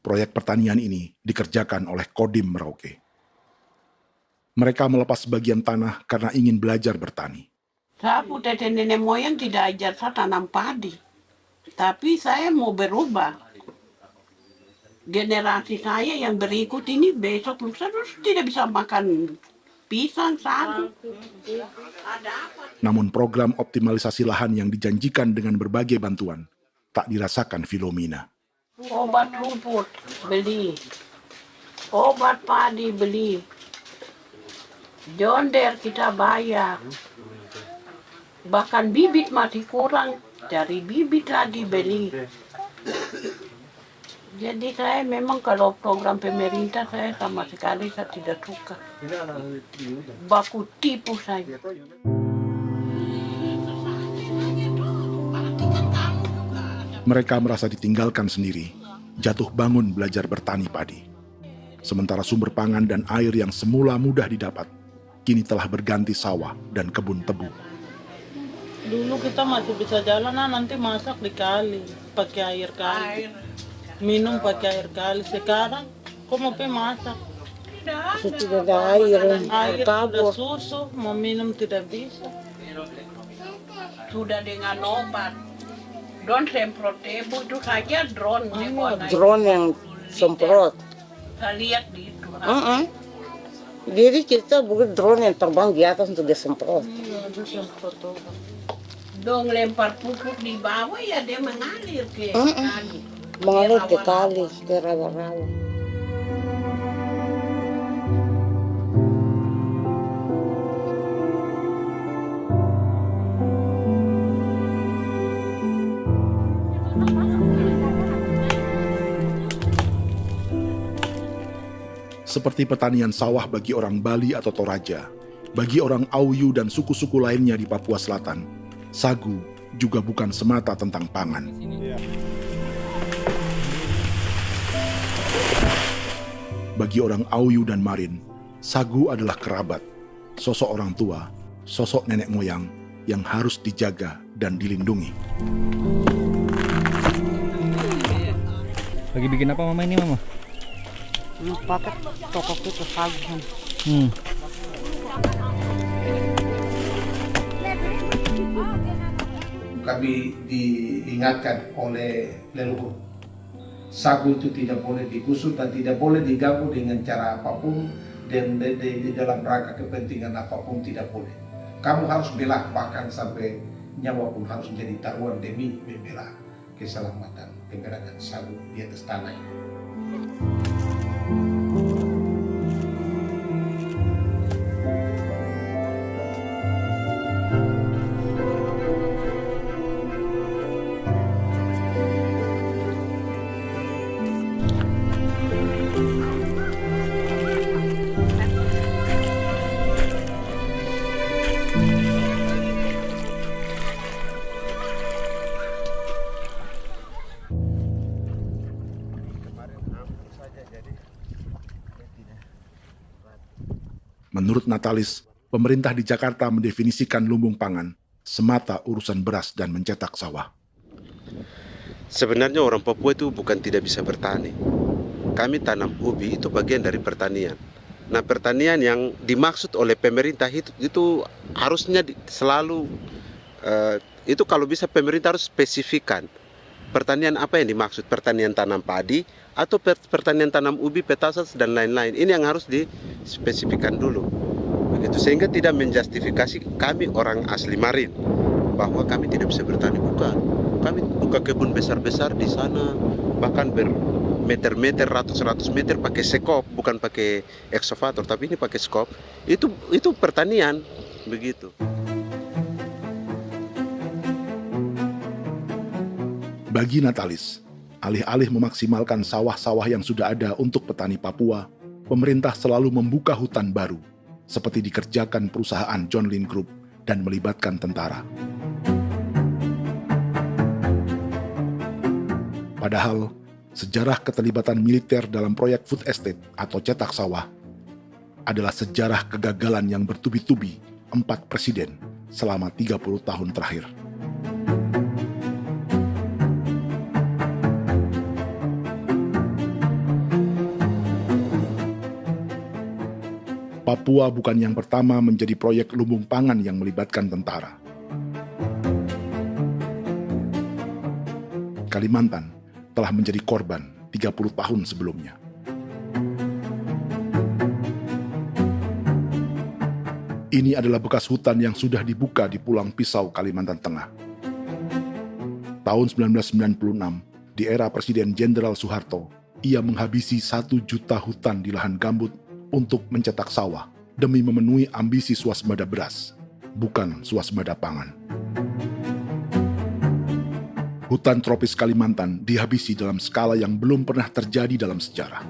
Proyek pertanian ini dikerjakan oleh Kodim Merauke. Mereka melepas sebagian tanah karena ingin belajar bertani. Saya punya nenek moyang tidak ajar saya tanam padi. Tapi saya mau berubah. Generasi saya yang berikut ini besok lusa tidak bisa makan pisang, sagu. Namun program optimalisasi lahan yang dijanjikan dengan berbagai bantuan tak dirasakan Filomena. Obat rumput beli, obat padi beli, jonder kita bayar, bahkan bibit masih kurang, cari bibit lagi beli. Jadi saya memang kalau program pemerintah saya sama sekali saya tidak suka. Baku tipu saya. Mereka merasa ditinggalkan sendiri, jatuh bangun belajar bertani padi. Sementara sumber pangan dan air yang semula mudah didapat, kini telah berganti sawah dan kebun tebu. Dulu kita masih bisa jalan, nanti masak di kali, pakai air kali. Minum pakai air kali. Sekarang, kok mau masak? Tidak ada air. Air sudah susu, mau minum tidak bisa. Sudah dengan obat. Drone semprot tebu itu saja drone. Drone yang semprot. Saya lihat di itu. Jadi kita bukan drone yang terbang di atas untuk disemprot. Iya, itu semprot obat. Dong lempar pupuk di bawah ya dia mengalir ke kali. Mengalir ke kali, ke rawa-rawa. Seperti pertanian sawah bagi orang Bali atau Toraja, Bagi orang Auyu dan suku-suku lainnya di Papua Selatan, sagu juga bukan semata tentang pangan. Bagi orang Auyu dan Marin, sagu adalah kerabat, sosok orang tua, sosok nenek moyang yang harus dijaga dan dilindungi. Lagi bikin apa mama ini mama? Pakai toko itu sagu. Kami diingatkan oleh leluhur, sagu itu tidak boleh digusur dan tidak boleh diganggu dengan cara apapun, dan di dalam rangka kepentingan apapun tidak boleh. Kamu harus bela, bahkan sampai nyawa pun harus menjadi taruhan demi membela keselamatan keberadaan sagu di atas tanah ini. Menurut Natalis, pemerintah di Jakarta mendefinisikan lumbung pangan semata urusan beras dan mencetak sawah. Sebenarnya orang Papua itu bukan tidak bisa bertani. Kami tanam ubi itu bagian dari pertanian. Nah, pertanian yang dimaksud oleh pemerintah itu harusnya selalu, itu kalau bisa pemerintah harus spesifikkan. Pertanian apa yang dimaksud? Pertanian tanam padi atau pertanian tanam ubi, petasan dan lain-lain. Ini yang harus dispesifikkan dulu. Begitu, sehingga tidak menjustifikasi kami orang asli Marin bahwa kami tidak bisa bertani. Bukan. Kami buka kebun besar-besar di sana, bahkan bermeter-meter, ratus-ratus meter pakai sekop, bukan pakai ekskavator, tapi ini pakai skop. Itu pertanian, begitu. Bagi Natalis, alih-alih memaksimalkan sawah-sawah yang sudah ada untuk petani Papua, pemerintah selalu membuka hutan baru, seperti dikerjakan perusahaan John Lynn Group dan melibatkan tentara. Padahal, sejarah keterlibatan militer dalam proyek food estate atau cetak sawah adalah sejarah kegagalan yang bertubi-tubi 4 presiden selama 30 tahun terakhir. Papua bukan yang pertama menjadi proyek lumbung pangan yang melibatkan tentara. Kalimantan telah menjadi korban 30 tahun sebelumnya. Ini adalah bekas hutan yang sudah dibuka di Pulang Pisau, Kalimantan Tengah. Tahun 1996, di era Presiden Jenderal Soeharto, ia menghabisi 1 juta hutan di lahan gambut untuk mencetak sawah demi memenuhi ambisi swasembada beras, bukan swasembada pangan. Hutan tropis Kalimantan dihabisi dalam skala yang belum pernah terjadi dalam sejarah.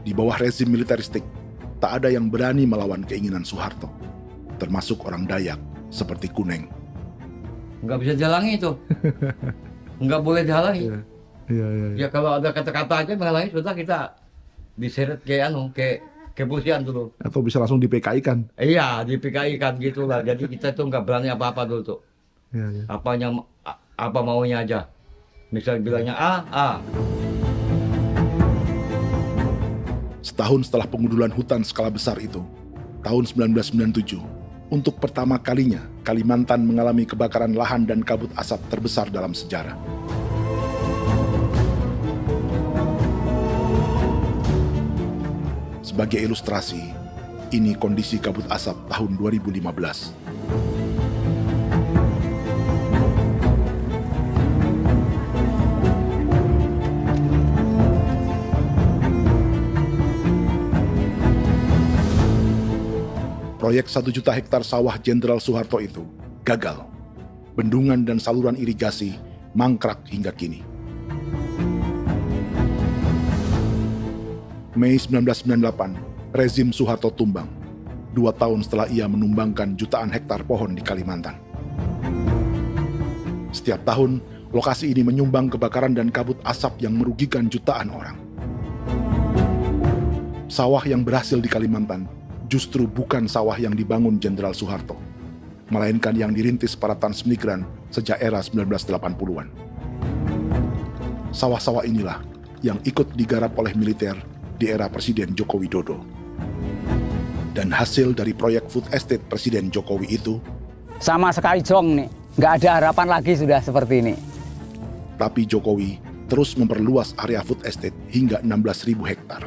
Di bawah rezim militeristik, tak ada yang berani melawan keinginan Soeharto, termasuk orang Dayak seperti Kuneng. Nggak bisa dihalangi itu. Nggak boleh dihalangi. Ya kalau ada kata-kata aja menghalangi, sudah kita diseret ke kepolisian dulu. Atau bisa langsung di PKI-kan. Iya, di PKI-kan gitulah. Jadi kita tuh nggak berani apa-apa dulu tuh. Ya. Apa maunya aja. Misal bilangnya A. Setahun setelah pengundulan hutan skala besar itu, tahun 1997, untuk pertama kalinya Kalimantan mengalami kebakaran lahan dan kabut asap terbesar dalam sejarah. Sebagai ilustrasi, ini kondisi kabut asap tahun 2015. Proyek 1 juta hektar sawah Jenderal Soeharto itu gagal. Bendungan dan saluran irigasi mangkrak hingga kini. Mei 1998, rezim Soeharto tumbang. 2 tahun setelah ia menumbangkan jutaan hektar pohon di Kalimantan. Setiap tahun, lokasi ini menyumbang kebakaran dan kabut asap yang merugikan jutaan orang. Sawah yang berhasil di Kalimantan justru bukan sawah yang dibangun Jenderal Soeharto, melainkan yang dirintis para transmigran sejak era 1980-an. Sawah-sawah inilah yang ikut digarap oleh militer di era Presiden Joko Widodo. Dan hasil dari proyek food estate Presiden Jokowi itu sama sekali jong nih, nggak ada harapan lagi sudah seperti ini. Tapi Jokowi terus memperluas area food estate hingga 16.000 hektar.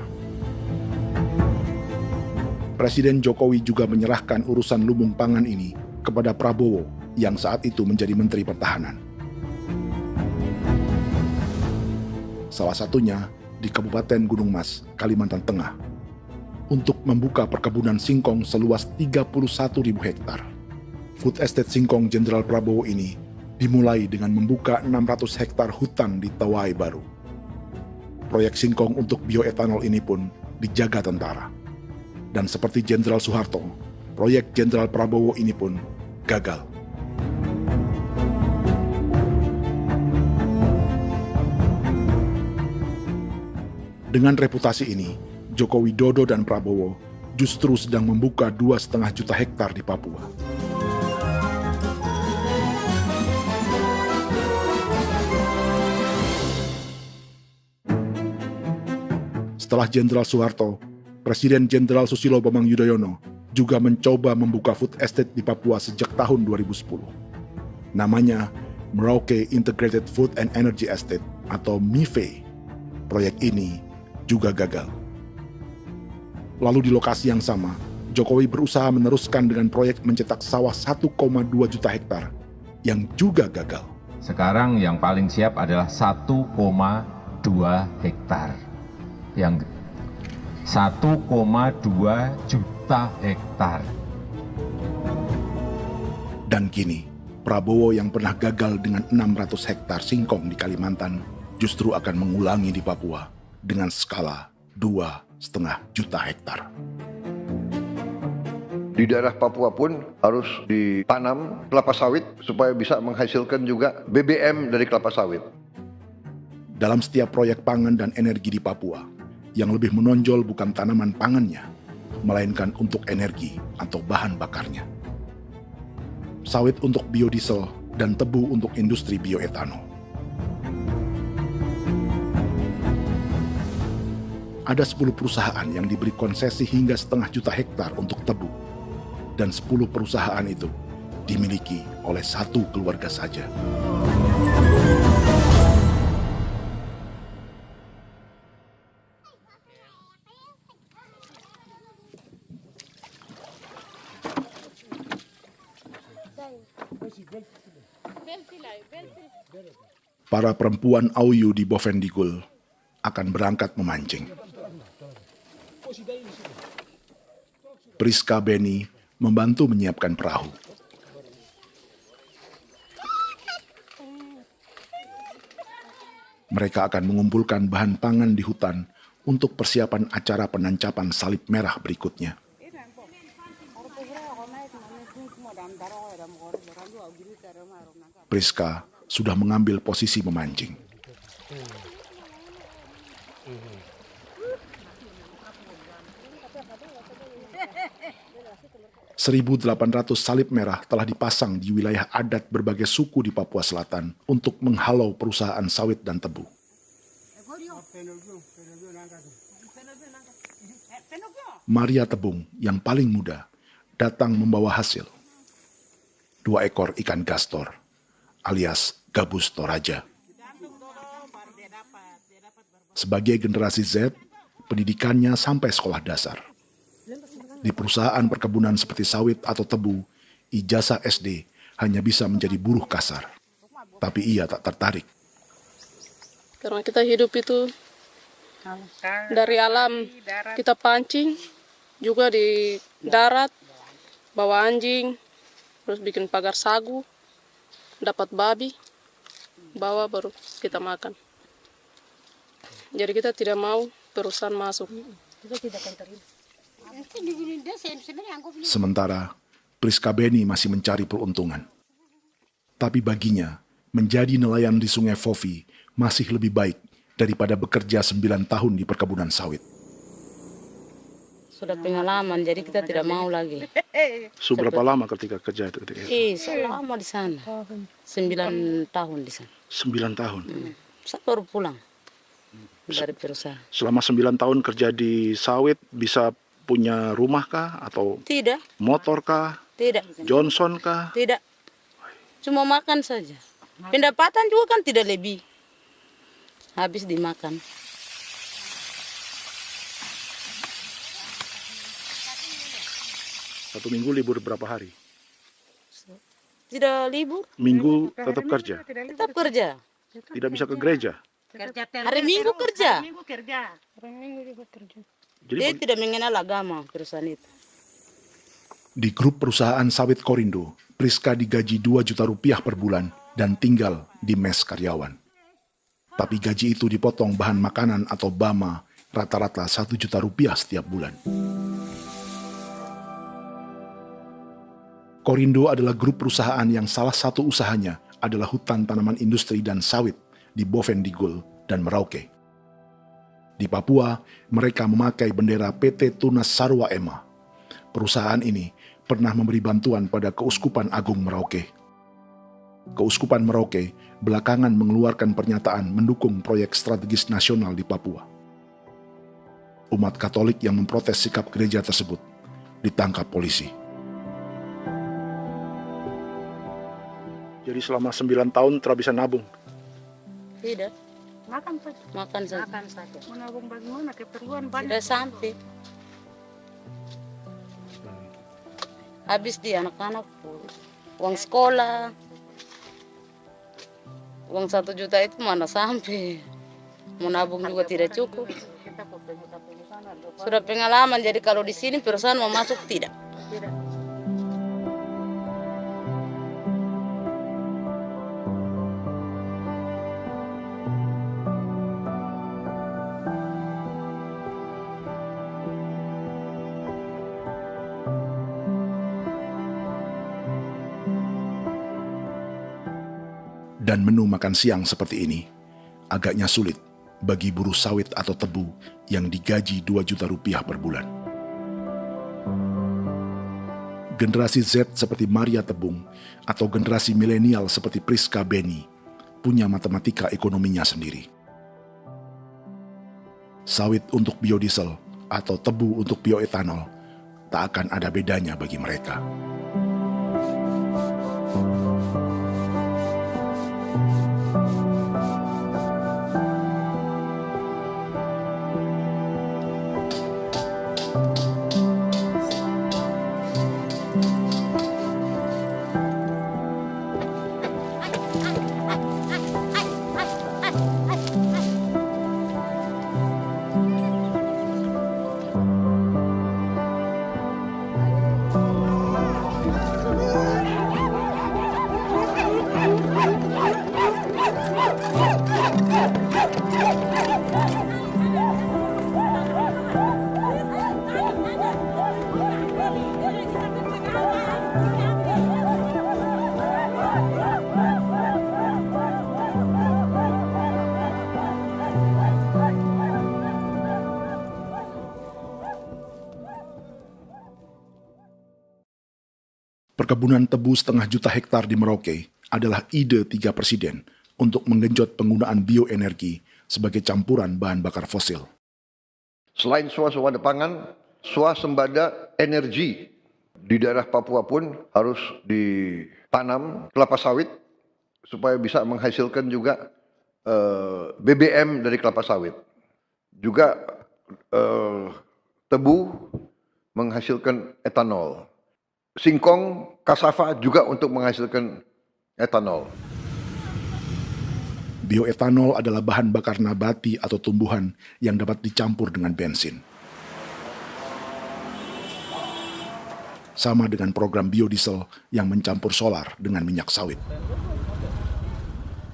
Presiden Jokowi juga menyerahkan urusan lumbung pangan ini kepada Prabowo yang saat itu menjadi Menteri Pertahanan. Salah satunya di Kabupaten Gunung Mas, Kalimantan Tengah, untuk membuka perkebunan singkong seluas 31.000 hektar. Food estate singkong Jenderal Prabowo ini dimulai dengan membuka 600 hektar hutan di Tawai Baru. Proyek singkong untuk bioetanol ini pun dijaga tentara. Dan seperti Jenderal Soeharto, proyek Jenderal Prabowo ini pun gagal. Dengan reputasi ini, Joko Widodo dan Prabowo justru sedang membuka 2,5 juta hektar di Papua. Setelah Jenderal Soeharto, Presiden Jenderal Susilo Bambang Yudhoyono juga mencoba membuka food estate di Papua sejak tahun 2010. Namanya Merauke Integrated Food and Energy Estate atau MIFE. Proyek ini juga gagal. Lalu di lokasi yang sama, Jokowi berusaha meneruskan dengan proyek mencetak sawah 1,2 juta hektar yang juga gagal. Sekarang yang paling siap adalah 1,2 hektar. Yang 1,2 juta hektar. Dan kini, Prabowo yang pernah gagal dengan 600 hektar singkong di Kalimantan justru akan mengulangi di Papua dengan skala 2,5 juta hektar. Di daerah Papua pun harus ditanam kelapa sawit supaya bisa menghasilkan juga BBM dari kelapa sawit. Dalam setiap proyek pangan dan energi di Papua, yang lebih menonjol bukan tanaman pangannya, melainkan untuk energi atau bahan bakarnya. Sawit untuk biodiesel dan tebu untuk industri bioetanol. Ada 10 perusahaan yang diberi konsesi hingga 0,5 juta hektar untuk tebu. Dan 10 perusahaan itu dimiliki oleh 1 keluarga saja. Para perempuan Auyu di Bovendigul akan berangkat memancing. Priska Beni membantu menyiapkan perahu. Mereka akan mengumpulkan bahan pangan di hutan untuk persiapan acara penancapan salib merah berikutnya. Priska sudah mengambil posisi memancing. 1.800 salib merah telah dipasang di wilayah adat berbagai suku di Papua Selatan untuk menghalau perusahaan sawit dan tebu. Maria Tebung yang paling muda datang membawa hasil. 2 ekor ikan gastor alias gabus toraja. Sebagai generasi Z, pendidikannya sampai sekolah dasar. Di perusahaan perkebunan seperti sawit atau tebu, ijazah SD hanya bisa menjadi buruh kasar. Tapi ia tak tertarik. Karena kita hidup itu dari alam, kita pancing, juga di darat, bawa anjing, terus bikin pagar sagu, dapat babi, bawa baru kita makan. Jadi kita tidak mau perusahaan masuk. Kita tidak akan terima. Sementara Priska Beni masih mencari peruntungan. Tapi baginya, menjadi nelayan di Sungai Fofi masih lebih baik daripada bekerja 9 tahun di perkebunan sawit. Sudah pengalaman, jadi kita tidak mau lagi. Seberapa lama ketika kerja itu? Selama di sana. 9 tahun di sana. 9 tahun? Saya baru pulang dari perusahaan. Selama 9 tahun kerja di sawit, bisa punya rumah kah? Atau Tidak. motor kah? Tidak. Johnson kah? Tidak. Cuma makan saja. Pendapatan juga kan tidak lebih. Habis dimakan. Satu minggu libur berapa hari? Tidak libur. Minggu tetap kerja? Tetap kerja. Tidak bisa ke gereja? Hari Minggu kerja. Hari Minggu juga kerja. Dia tidak mengenal agama perusahaan itu. Di grup perusahaan sawit Korindo, Priska digaji 2 juta rupiah per bulan dan tinggal di mes karyawan. Tapi gaji itu dipotong bahan makanan atau BAMA rata-rata 1 juta rupiah setiap bulan. Korindo adalah grup perusahaan yang salah satu usahanya adalah hutan tanaman industri dan sawit di Bovendigul dan Merauke. Di Papua, mereka memakai bendera PT Tunas Sarwa Ema. Perusahaan ini pernah memberi bantuan pada Keuskupan Agung Merauke. Keuskupan Merauke belakangan mengeluarkan pernyataan mendukung proyek strategis nasional di Papua. Umat Katolik yang memprotes sikap gereja tersebut ditangkap polisi. Jadi selama 9 tahun tidak bisa nabung? Tidak. Makan saja. Makan saja. Makan saja. Menabung bagaimana? Keperluan banyak. Sudah sampai. Habis di anak-anak uang sekolah. Uang 1 juta itu mana sampai. Mau nabung juga tidak cukup. Sudah pengalaman, jadi kalau di sini perusahaan mau masuk tidak. Dan menu makan siang seperti ini agaknya sulit bagi buruh sawit atau tebu yang digaji 2 juta rupiah per bulan. Generasi Z seperti Maria Tebung atau generasi milenial seperti Priska Beni punya matematika ekonominya sendiri. Sawit untuk biodiesel atau tebu untuk bioetanol tak akan ada bedanya bagi mereka. Perkebunan tebu 1,5 juta hektar di Merauke adalah ide 3 presiden untuk menggenjot penggunaan bioenergi sebagai campuran bahan bakar fosil. Selain swasembada pangan, swasembada energi di daerah Papua pun harus ditanam kelapa sawit supaya bisa menghasilkan juga BBM dari kelapa sawit. Juga tebu menghasilkan etanol. Singkong, kasava juga untuk menghasilkan etanol. Bioetanol adalah bahan bakar nabati atau tumbuhan yang dapat dicampur dengan bensin. Sama dengan program biodiesel yang mencampur solar dengan minyak sawit.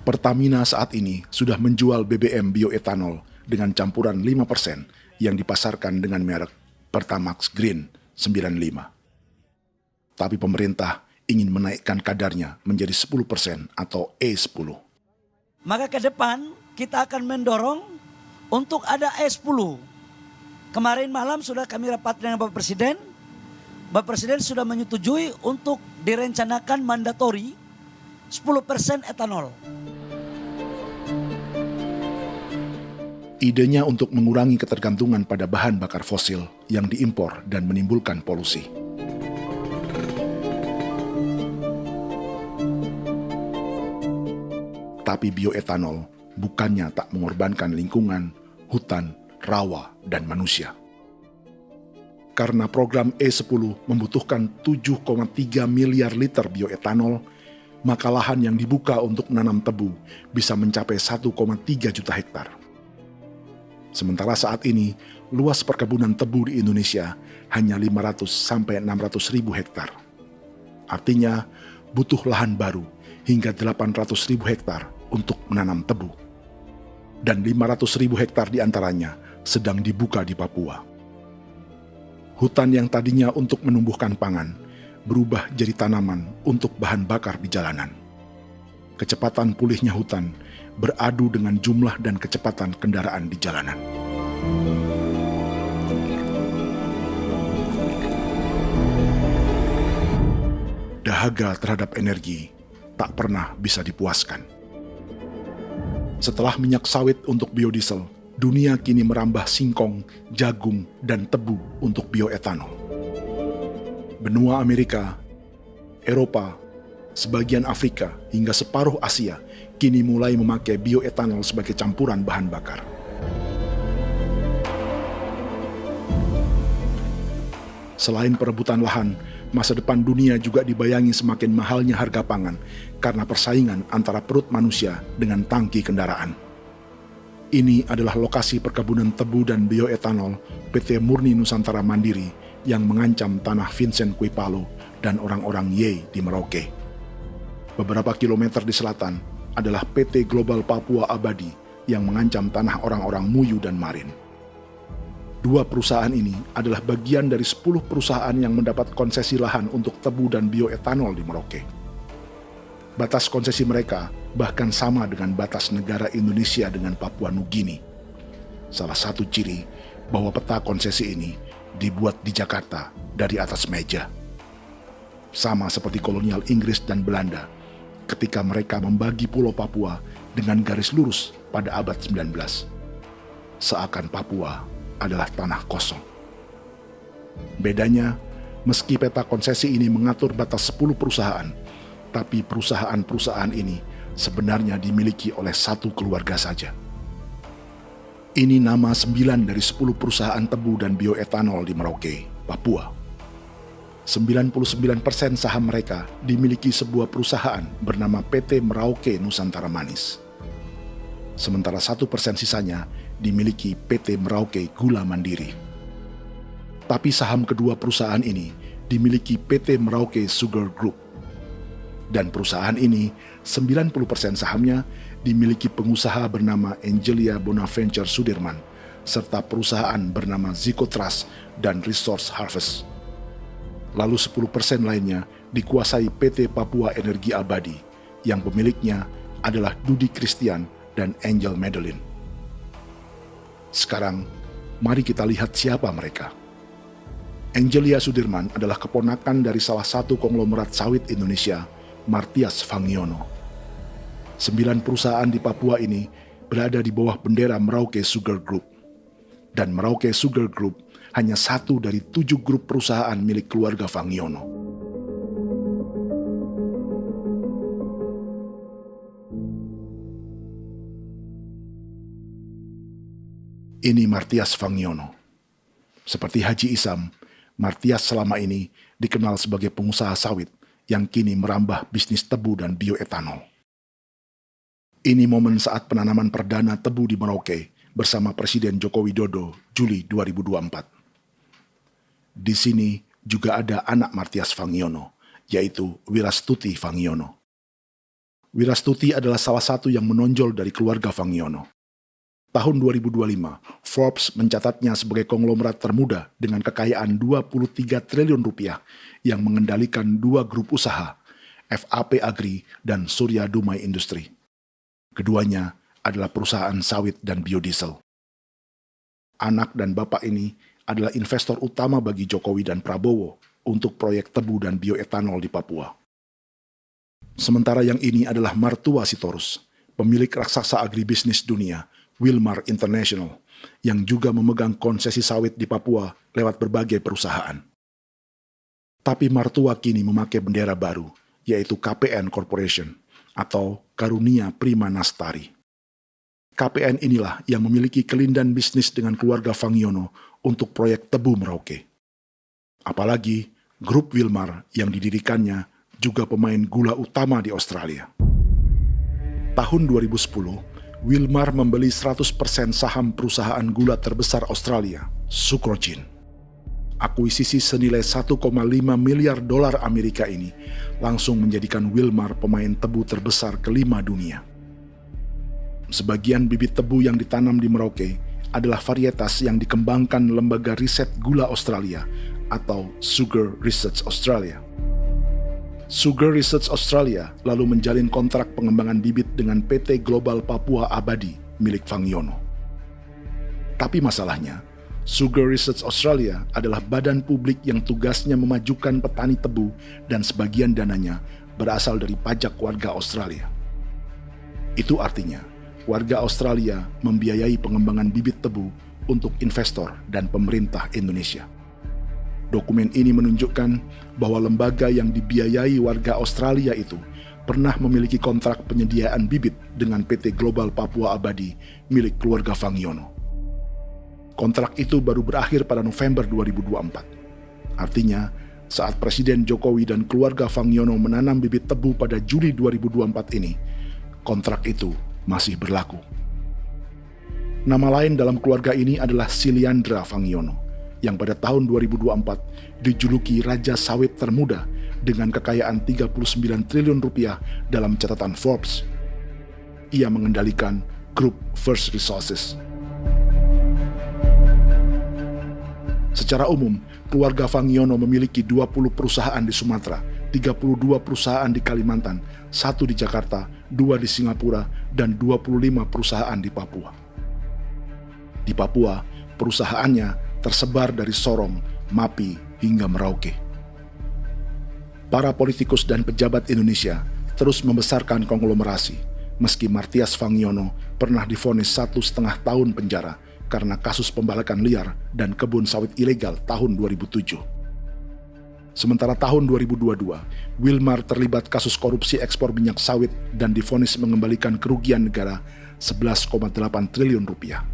Pertamina saat ini sudah menjual BBM bioetanol dengan campuran 5% yang dipasarkan dengan merek Pertamax Green 95. Tapi pemerintah ingin menaikkan kadarnya menjadi 10% atau E10. Maka ke depan kita akan mendorong untuk ada E10. Kemarin malam sudah kami rapat dengan Bapak Presiden. Bapak Presiden sudah menyetujui untuk direncanakan mandatori 10% etanol. Idenya untuk mengurangi ketergantungan pada bahan bakar fosil yang diimpor dan menimbulkan polusi. Tapi bioetanol bukannya tak mengorbankan lingkungan, hutan, rawa, dan manusia. Karena program E10 membutuhkan 7,3 miliar liter bioetanol, maka lahan yang dibuka untuk menanam tebu bisa mencapai 1,3 juta hektar. Sementara saat ini, luas perkebunan tebu di Indonesia hanya 500 sampai 600 ribu hektar. Artinya, butuh lahan baru hingga 800 ribu hektar untuk menanam tebu. Dan 500 ribu hektar diantaranya sedang dibuka di Papua. Hutan yang tadinya untuk menumbuhkan pangan, berubah jadi tanaman untuk bahan bakar di jalanan. Kecepatan pulihnya hutan beradu dengan jumlah dan kecepatan kendaraan di jalanan. Dahaga terhadap energi tak pernah bisa dipuaskan. Setelah minyak sawit untuk biodiesel, dunia kini merambah singkong, jagung, dan tebu untuk bioetanol. Benua Amerika, Eropa, sebagian Afrika, hingga separuh Asia kini mulai memakai bioetanol sebagai campuran bahan bakar. Selain perebutan lahan, masa depan dunia juga dibayangi semakin mahalnya harga pangan karena persaingan antara perut manusia dengan tangki kendaraan. Ini adalah lokasi perkebunan tebu dan bioetanol PT Murni Nusantara Mandiri yang mengancam tanah Vincent Quipalo dan orang-orang Ye di Merauke. Beberapa kilometer di selatan adalah PT Global Papua Abadi yang mengancam tanah orang-orang Muyu dan Marin. Dua perusahaan ini adalah bagian dari 10 perusahaan yang mendapat konsesi lahan untuk tebu dan bioetanol di Merauke. Batas konsesi mereka bahkan sama dengan batas negara Indonesia dengan Papua Nugini. Salah satu ciri bahwa peta konsesi ini dibuat di Jakarta dari atas meja. Sama seperti kolonial Inggris dan Belanda ketika mereka membagi Pulau Papua dengan garis lurus pada abad 19. Seakan Papua adalah tanah kosong. Bedanya, meski peta konsesi ini mengatur batas 10 perusahaan, tapi perusahaan-perusahaan ini sebenarnya dimiliki oleh satu keluarga saja. Ini nama 9 dari 10 perusahaan tebu dan bioetanol di Merauke, Papua. 99% saham mereka dimiliki sebuah perusahaan bernama PT Merauke Nusantara Manis. Sementara 1% sisanya dimiliki PT Merauke Gula Mandiri. Tapi saham kedua perusahaan ini dimiliki PT Merauke Sugar Group. Dan perusahaan ini 90% sahamnya dimiliki pengusaha bernama Angelia Bonaventure Sudirman serta perusahaan bernama Zico Trust dan Resource Harvest. Lalu 10% lainnya dikuasai PT Papua Energi Abadi yang pemiliknya adalah Dudi Christian dan Angel Madeline. Sekarang, mari kita lihat siapa mereka. Angelia Sudirman adalah keponakan dari salah satu konglomerat sawit Indonesia, Martias Fangiono. 9 perusahaan di Papua ini berada di bawah bendera Merauke Sugar Group. Dan Merauke Sugar Group hanya satu dari 7 grup perusahaan milik keluarga Fangiono. Ini Martias Fangiono. Seperti Haji Isam, Martias selama ini dikenal sebagai pengusaha sawit yang kini merambah bisnis tebu dan bioetanol. Ini momen saat penanaman perdana tebu di Merauke bersama Presiden Joko Widodo Juli 2024. Di sini juga ada anak Martias Fangiono, yaitu Wirastuti Fangiono. Wirastuti adalah salah satu yang menonjol dari keluarga Fangiono. Tahun 2025, Forbes mencatatnya sebagai konglomerat termuda dengan kekayaan 23 triliun rupiah yang mengendalikan 2 grup usaha, FAP Agri dan Surya Dumai Industri. Keduanya adalah perusahaan sawit dan biodiesel. Anak dan bapak ini adalah investor utama bagi Jokowi dan Prabowo untuk proyek tebu dan bioetanol di Papua. Sementara yang ini adalah mertua Sitorus, pemilik raksasa agribisnis dunia, Wilmar International, yang juga memegang konsesi sawit di Papua lewat berbagai perusahaan. Tapi mertua kini memakai bendera baru, yaitu KPN Corporation atau Karunia Prima Nastari. KPN inilah yang memiliki kelindan bisnis dengan keluarga Fangiono untuk proyek tebu Merauke. Apalagi grup Wilmar yang didirikannya juga pemain gula utama di Australia. Tahun 2010, Wilmar membeli 100% saham perusahaan gula terbesar Australia, Sucrogin. Akuisisi senilai 1,5 miliar dolar Amerika ini langsung menjadikan Wilmar pemain tebu terbesar kelima dunia. Sebagian bibit tebu yang ditanam di Merauke adalah varietas yang dikembangkan Lembaga Riset Gula Australia atau Sugar Research Australia. Sugar Research Australia lalu menjalin kontrak pengembangan bibit dengan PT Global Papua Abadi milik Fangiono. Tapi masalahnya, Sugar Research Australia adalah badan publik yang tugasnya memajukan petani tebu dan sebagian dananya berasal dari pajak warga Australia. Itu artinya, warga Australia membiayai pengembangan bibit tebu untuk investor dan pemerintah Indonesia. Dokumen ini menunjukkan bahwa lembaga yang dibiayai warga Australia itu pernah memiliki kontrak penyediaan bibit dengan PT Global Papua Abadi milik keluarga Fangiono. Kontrak itu baru berakhir pada November 2024. Artinya, saat Presiden Jokowi dan keluarga Fangiono menanam bibit tebu pada Juli 2024 ini, kontrak itu masih berlaku. Nama lain dalam keluarga ini adalah Siliandra Fangiono, yang pada tahun 2024 dijuluki Raja Sawit Termuda dengan kekayaan 39 triliun rupiah dalam catatan Forbes. Ia mengendalikan grup First Resources. Secara umum, keluarga Fangiono memiliki 20 perusahaan di Sumatera, 32 perusahaan di Kalimantan, 1 di Jakarta, 2 di Singapura, dan 25 perusahaan di Papua. Di Papua, perusahaannya tersebar dari Sorong, Mapi, hingga Merauke. Para politikus dan pejabat Indonesia terus membesarkan konglomerasi, meski Martias Fangiono pernah divonis 1,5 tahun penjara karena kasus pembalakan liar dan kebun sawit ilegal tahun 2007. Sementara tahun 2022, Wilmar terlibat kasus korupsi ekspor minyak sawit dan divonis mengembalikan kerugian negara 11,8 triliun rupiah.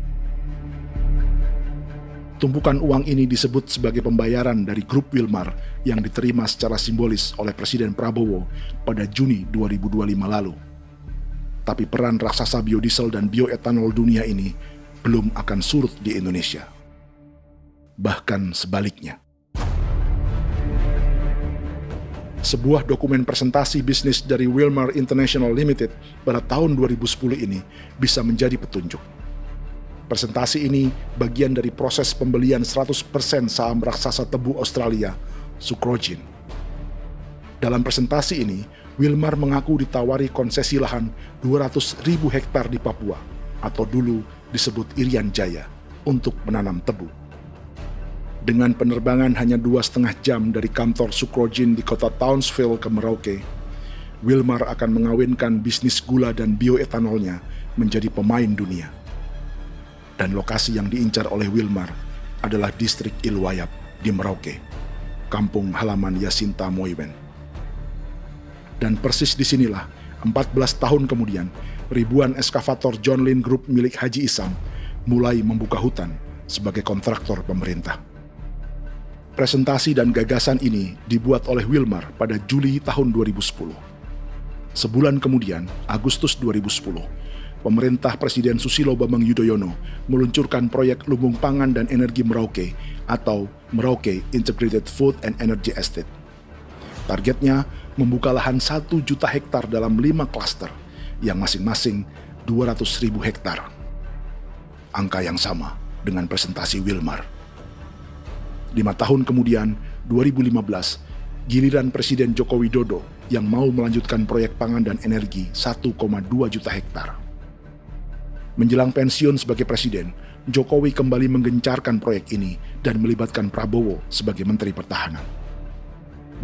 Tumpukan uang ini disebut sebagai pembayaran dari grup Wilmar yang diterima secara simbolis oleh Presiden Prabowo pada Juni 2025 lalu. Tapi peran raksasa biodiesel dan bioetanol dunia ini belum akan surut di Indonesia. Bahkan sebaliknya. Sebuah dokumen presentasi bisnis dari Wilmar International Limited pada tahun 2010 ini bisa menjadi petunjuk. Presentasi ini bagian dari proses pembelian 100% saham raksasa tebu Australia, Sucrogin. Dalam presentasi ini, Wilmar mengaku ditawari konsesi lahan 200.000 hektar di Papua, atau dulu disebut Irian Jaya, untuk menanam tebu. Dengan penerbangan hanya 2,5 jam dari kantor Sucrogin di kota Townsville ke Merauke, Wilmar akan mengawinkan bisnis gula dan bioetanolnya menjadi pemain dunia. Dan lokasi yang diincar oleh Wilmar adalah distrik Ilwayap di Merauke, kampung halaman Yasinta Moiwen. Dan persis disinilah, 14 tahun kemudian, ribuan eskavator John Lynn Group milik Haji Isam mulai membuka hutan sebagai kontraktor pemerintah. Presentasi dan gagasan ini dibuat oleh Wilmar pada Juli tahun 2010. Sebulan kemudian, Agustus 2010, pemerintah Presiden Susilo Bambang Yudhoyono meluncurkan proyek Lumbung Pangan dan Energi Merauke atau Merauke Integrated Food and Energy Estate. Targetnya membuka lahan 1 juta hektar dalam 5 klaster yang masing-masing 200.000 hektar. angka yang sama dengan presentasi Wilmar. 5 tahun kemudian, 2015, giliran Presiden Joko Widodo yang mau melanjutkan proyek pangan dan energi 1,2 juta hektar. Menjelang pensiun sebagai presiden, Jokowi kembali menggencarkan proyek ini dan melibatkan Prabowo sebagai Menteri Pertahanan.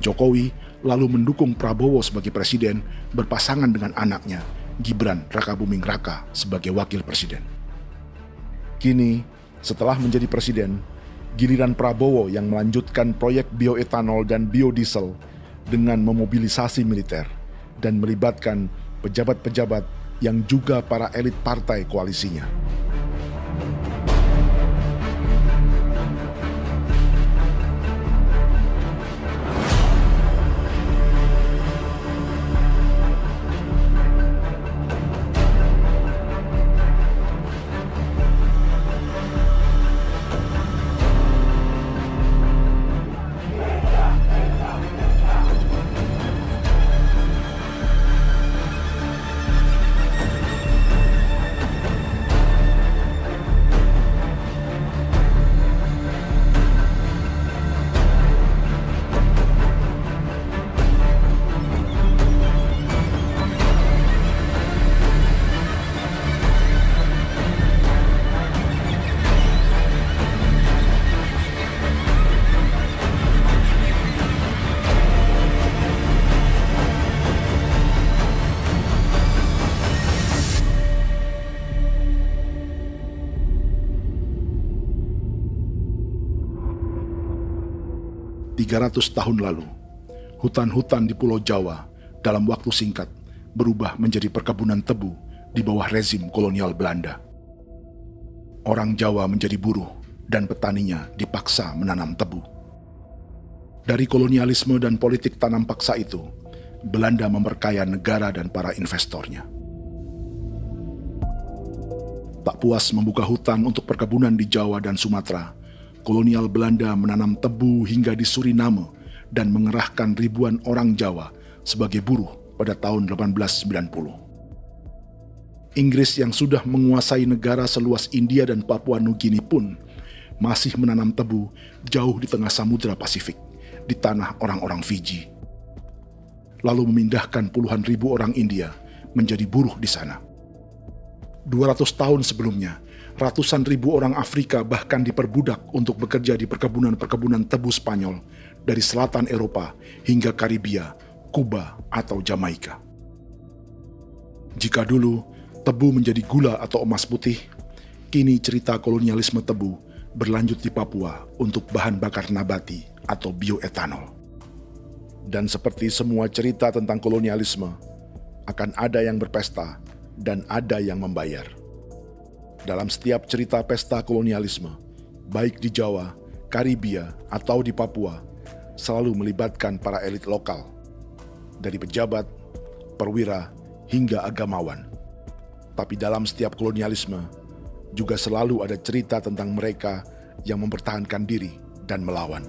Jokowi lalu mendukung Prabowo sebagai presiden berpasangan dengan anaknya, Gibran Rakabuming Raka sebagai wakil presiden. Kini, setelah menjadi presiden, giliran Prabowo yang melanjutkan proyek bioetanol dan biodiesel dengan memobilisasi militer dan melibatkan pejabat-pejabat yang juga para elit partai koalisinya. Tahun lalu, hutan-hutan di Pulau Jawa dalam waktu singkat berubah menjadi perkebunan tebu di bawah rezim kolonial Belanda. Orang Jawa menjadi buruh dan petaninya dipaksa menanam tebu. Dari kolonialisme dan politik tanam paksa itu, Belanda memperkaya negara dan para investornya. Tak puas membuka hutan untuk perkebunan di Jawa dan Sumatera, kolonial Belanda menanam tebu hingga di Suriname dan mengerahkan ribuan orang Jawa sebagai buruh pada tahun 1890. Inggris yang sudah menguasai negara seluas India dan Papua Nugini pun masih menanam tebu jauh di tengah Samudra Pasifik, di tanah orang-orang Fiji. Lalu memindahkan puluhan ribu orang India menjadi buruh di sana. 200 tahun sebelumnya, ratusan ribu orang Afrika bahkan diperbudak untuk bekerja di perkebunan-perkebunan tebu Spanyol dari selatan Eropa hingga Karibia, Kuba, atau Jamaika. Jika dulu tebu menjadi gula atau emas putih, kini cerita kolonialisme tebu berlanjut di Papua untuk bahan bakar nabati atau bioetanol. Dan seperti semua cerita tentang kolonialisme, akan ada yang berpesta dan ada yang membayar. Dalam setiap cerita pesta kolonialisme, baik di Jawa, Karibia, atau di Papua, selalu melibatkan para elit lokal, dari pejabat, perwira, hingga agamawan. Tapi dalam setiap kolonialisme, juga selalu ada cerita tentang mereka yang mempertahankan diri dan melawan.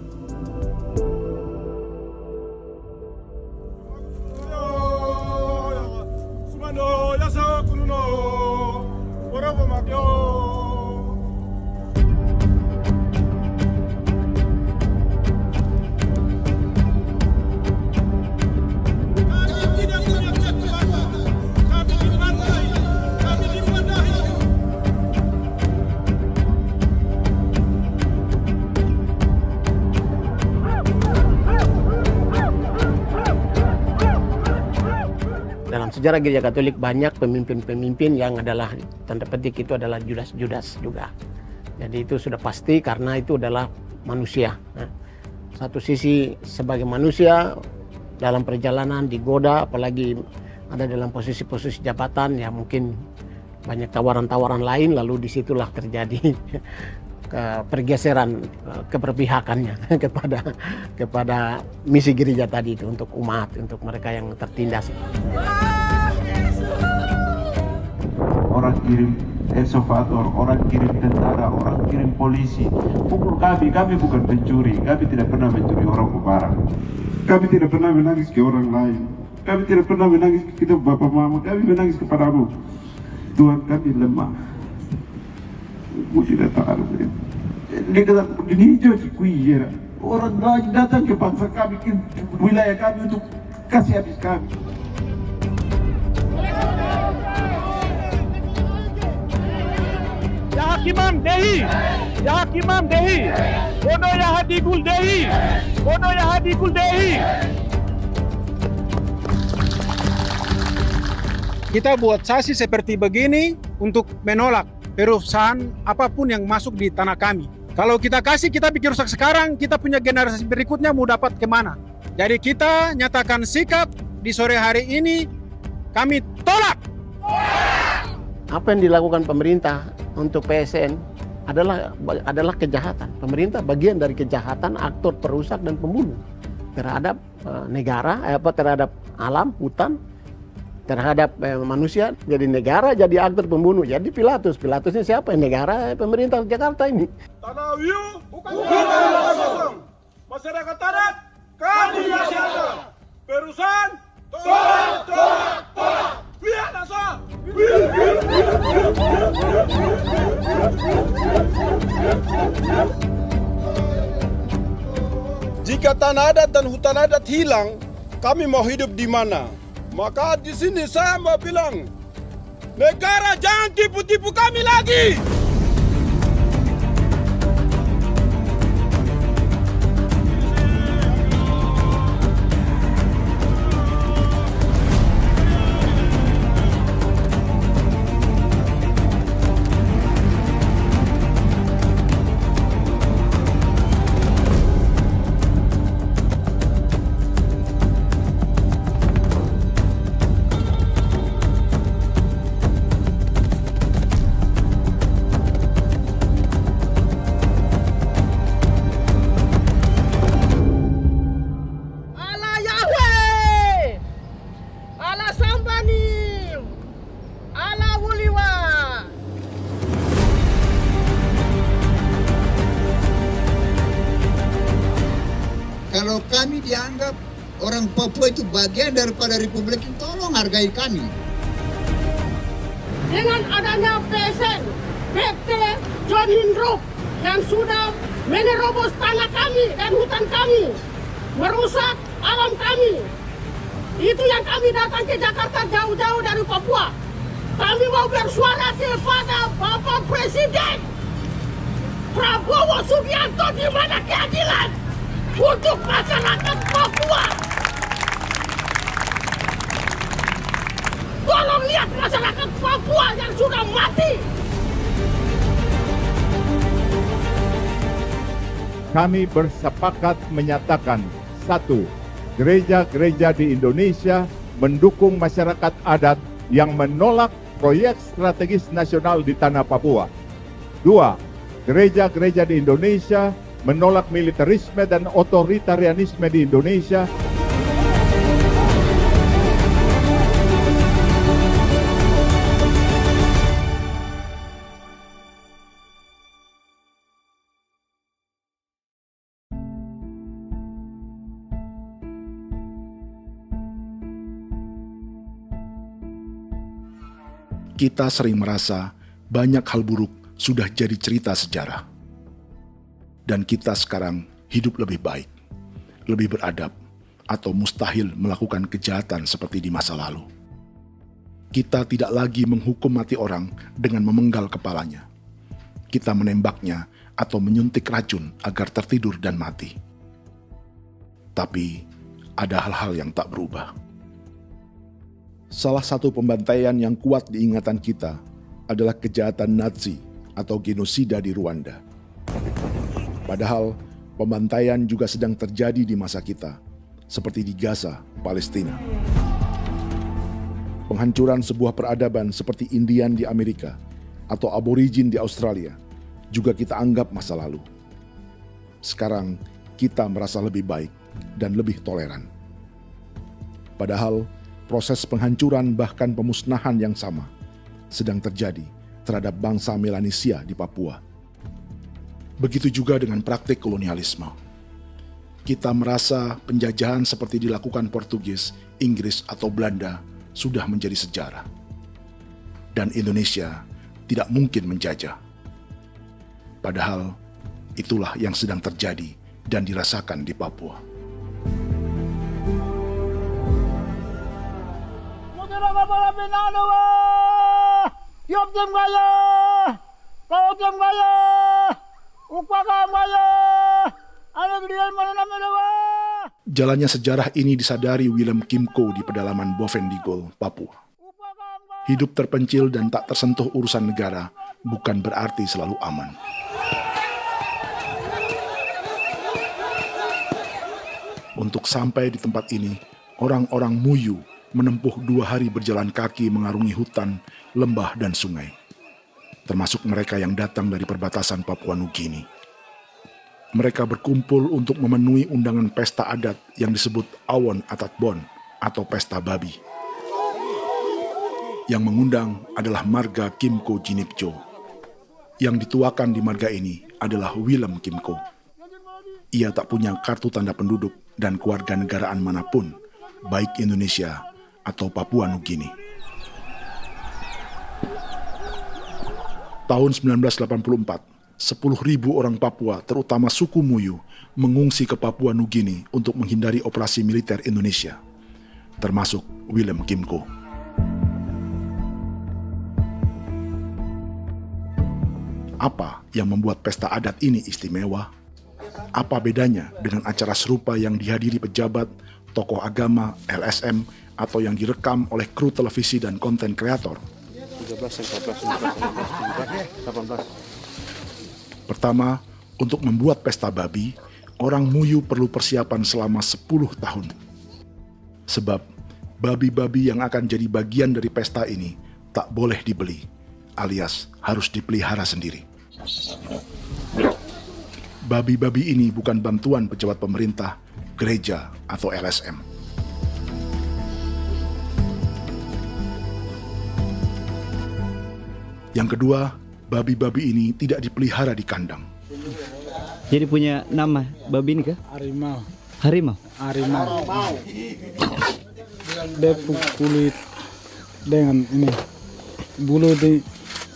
Dalam sejarah Gereja Katolik banyak pemimpin-pemimpin yang adalah tanda petik itu adalah Judas-Judas juga. Jadi itu sudah pasti karena itu adalah manusia. Nah, satu sisi sebagai manusia dalam perjalanan digoda, apalagi ada dalam posisi-posisi jabatan ya mungkin banyak tawaran-tawaran lain, lalu disitulah terjadi pergeseran keberpihakannya kepada misi gereja tadi itu untuk umat, untuk mereka yang tertindas. Orang kirim eksavator, orang kirim tentara, orang kirim polisi. Pukul kami bukan pencuri, kami tidak pernah mencuri orang barang. Kami tidak pernah menangis ke orang lain. Kami tidak pernah menangis ke kita bapak mama, kami menangis kepadamu. Tuhan kami lemah. Mesti datang ada begitu. Dia kata begini hijau cikui ya. Orang datang ke bangsa kami, ke wilayah kami untuk kasih habis kami. Ya Hakimam Dehi, Ya Hakimam Dehi, Bono Ya Hadikul Dehi, Bono Ya Hadikul Dehi. Kita buat sasi seperti begini untuk menolak perusahaan apapun yang masuk di tanah kami. Kalau kita kasih, kita bikin rusak sekarang, kita punya generasi berikutnya mau dapat kemana. Jadi kita nyatakan sikap di sore hari ini, kami tolak. Apa yang dilakukan pemerintah untuk PSN adalah kejahatan. Pemerintah bagian dari kejahatan, aktor perusak dan pembunuh terhadap negara, terhadap alam, hutan, terhadap manusia. Jadi negara jadi aktor pembunuh. Jadi Pilatusnya siapa? Negara, pemerintah Jakarta ini. Tanah Wiu bukan kosong. Masyarakat adat kami masyarakat. Perusahaan tolak. Lihat asal. Jika tanah adat dan hutan adat hilang, kami mau hidup di mana? Maka di sini saya mau bilang, negara jangan tipu-tipu kami lagi. Kalau kami dianggap orang Papua itu bagian daripada Republik ini, tolong hargai kami. Dengan adanya PSN, PT, John Lindrup yang sudah menerobos tanah kami dan hutan kami, merusak alam kami. Itu yang kami datang ke Jakarta jauh-jauh dari Papua. Kami mau bersuara kepada Bapak Presiden Prabowo Subianto, di mana keadilan untuk masyarakat Papua. Tolong lihat masyarakat Papua yang sudah mati. Kami bersepakat menyatakan, 1. Gereja-gereja di Indonesia mendukung masyarakat adat yang menolak proyek strategis nasional di tanah Papua. 2. Gereja-gereja di Indonesia menolak militerisme dan otoritarianisme di Indonesia. Kita sering merasa banyak hal buruk sudah jadi cerita sejarah. Dan kita sekarang hidup lebih baik, lebih beradab, atau mustahil melakukan kejahatan seperti di masa lalu. Kita tidak lagi menghukum mati orang dengan memenggal kepalanya. Kita menembaknya atau menyuntik racun agar tertidur dan mati. Tapi ada hal-hal yang tak berubah. Salah satu pembantaian yang kuat di ingatan kita adalah kejahatan Nazi atau genosida di Rwanda. Padahal pembantaian juga sedang terjadi di masa kita, seperti di Gaza, Palestina. Penghancuran sebuah peradaban seperti Indian di Amerika atau aborigin di Australia juga kita anggap masa lalu. Sekarang kita merasa lebih baik dan lebih toleran. Padahal proses penghancuran bahkan pemusnahan yang sama sedang terjadi terhadap bangsa Melanesia di Papua. Begitu juga dengan praktik kolonialisme. Kita merasa penjajahan seperti dilakukan Portugis, Inggris, atau Belanda sudah menjadi sejarah. Dan Indonesia tidak mungkin menjajah. Padahal itulah yang sedang terjadi dan dirasakan di Papua. Jalannya sejarah ini disadari Willem Kimco di pedalaman Bovendigol, Papua. Hidup terpencil dan tak tersentuh urusan negara bukan berarti selalu aman. Untuk sampai di tempat ini, orang-orang Muyu menempuh 2 hari berjalan kaki mengarungi hutan, lembah, dan sungai. Termasuk mereka yang datang dari perbatasan Papua Nugini. Mereka berkumpul untuk memenuhi undangan pesta adat yang disebut Awon Atatbon atau Pesta Babi. Yang mengundang adalah marga Kimco Jinipjo. Yang dituakan di marga ini adalah Willem Kimco. Ia tak punya kartu tanda penduduk dan kewarganegaraan manapun, baik Indonesia atau Papua Nugini. Tahun 1984, 10.000 orang Papua, terutama suku Muyu, mengungsi ke Papua Nugini untuk menghindari operasi militer Indonesia, termasuk Willem Kimco. Apa yang membuat pesta adat ini istimewa? Apa bedanya dengan acara serupa yang dihadiri pejabat, tokoh agama, LSM, atau yang direkam oleh kru televisi dan konten kreator? 13, 14, 15, 18. Pertama, untuk membuat pesta babi, orang Muyu perlu persiapan selama 10 tahun. Sebab, babi-babi yang akan jadi bagian dari pesta ini tak boleh dibeli, alias harus dipelihara sendiri. Babi-babi ini bukan bantuan pejabat pemerintah, gereja, atau LSM. Yang kedua, babi-babi ini tidak dipelihara di kandang. Jadi punya nama babi ini kah? Harimau. Harimau? Harimau. Dia kulit dengan ini bulu di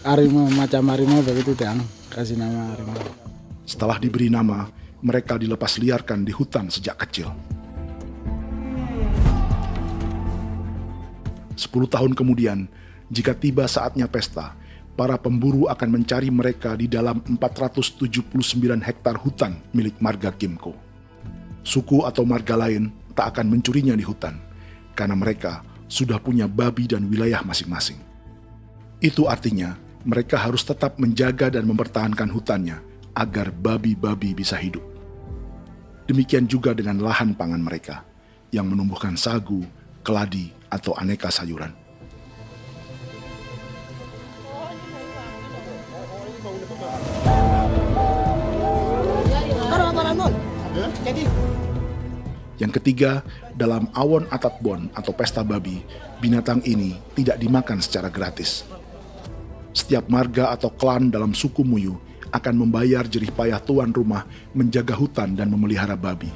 harimau, macam harimau begitu dan kasih nama harimau. Setelah diberi nama, mereka dilepas liarkan di hutan sejak kecil. 10 tahun kemudian, jika tiba saatnya pesta, para pemburu akan mencari mereka di dalam 479 hektar hutan milik marga Kimco. Suku atau marga lain tak akan mencurinya di hutan, karena mereka sudah punya babi dan wilayah masing-masing. Itu artinya mereka harus tetap menjaga dan mempertahankan hutannya agar babi-babi bisa hidup. Demikian juga dengan lahan pangan mereka, yang menumbuhkan sagu, keladi, atau aneka sayuran. Yang ketiga, dalam Awon Atatbon atau pesta babi, binatang ini tidak dimakan secara gratis. Setiap marga atau klan dalam suku Muyu akan membayar jerih payah tuan rumah menjaga hutan dan memelihara babi.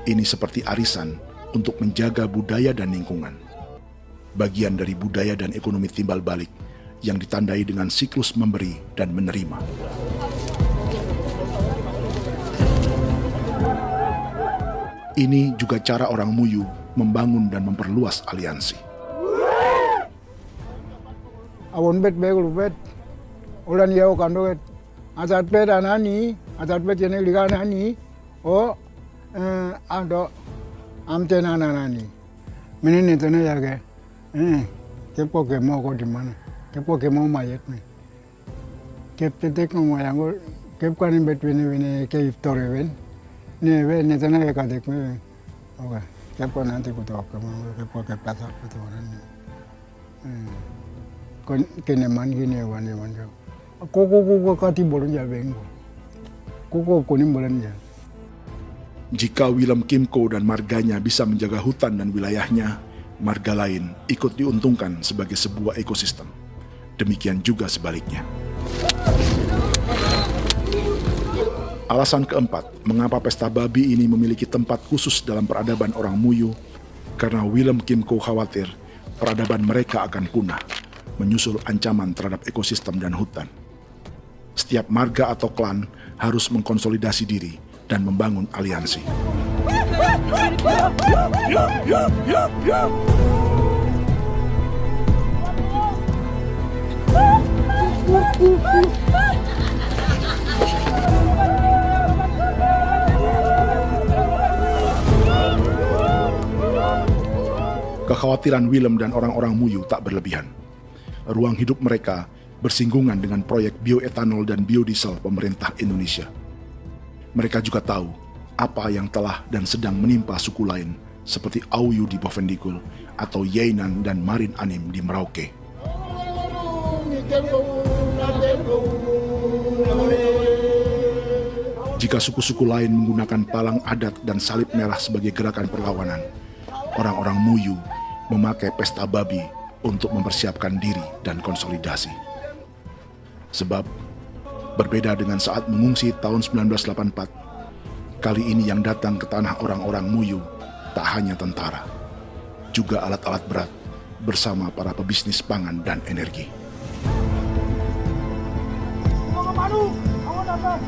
Ini seperti arisan untuk menjaga budaya dan lingkungan. Bagian dari budaya dan ekonomi timbal balik yang ditandai dengan siklus memberi dan menerima. Ini juga cara orang Muyu membangun dan memperluas aliansi. Awon bet begul bet, ulan yau kando bet, asat bet anani, asat bet jenek liga anani, oh, ado amten anani, menini tene jaga, kepo kemo ko di mana, kepo kemo mayat nih, kep tetek no mayangul, kep kanin bet wini ke iftore wen, ne tene ya kadek me, oke, kepo nanti kuto kemo, kepo kepasak kuto nani. Keneman gini wane wane. Koko kati bolon ya bengo. Koko kuning bolon ya. Jika Willem Kimco dan marganya bisa menjaga hutan dan wilayahnya, marga lain ikut diuntungkan sebagai sebuah ekosistem. Demikian juga sebaliknya. Alasan keempat, mengapa pesta babi ini memiliki tempat khusus dalam peradaban orang Muyu, karena Willem Kimco khawatir peradaban mereka akan punah, menyusul ancaman terhadap ekosistem dan hutan. Setiap marga atau klan harus mengkonsolidasi diri dan membangun aliansi. Kekhawatiran Willem dan orang-orang Muyu tak berlebihan. Ruang hidup mereka bersinggungan dengan proyek bioetanol dan biodiesel pemerintah Indonesia. Mereka juga tahu apa yang telah dan sedang menimpa suku lain seperti Auyu di Bovendigul atau Yainan dan Marin Anim di Merauke. Jika suku-suku lain menggunakan palang adat dan salib merah sebagai gerakan perlawanan, orang-orang Muyu memakai pesta babi untuk mempersiapkan diri dan konsolidasi. Sebab, berbeda dengan saat mengungsi tahun 1984, kali ini yang datang ke tanah orang-orang Muyu tak hanya tentara, juga alat-alat berat bersama para pebisnis pangan dan energi. Mau ke Palu, mau datang.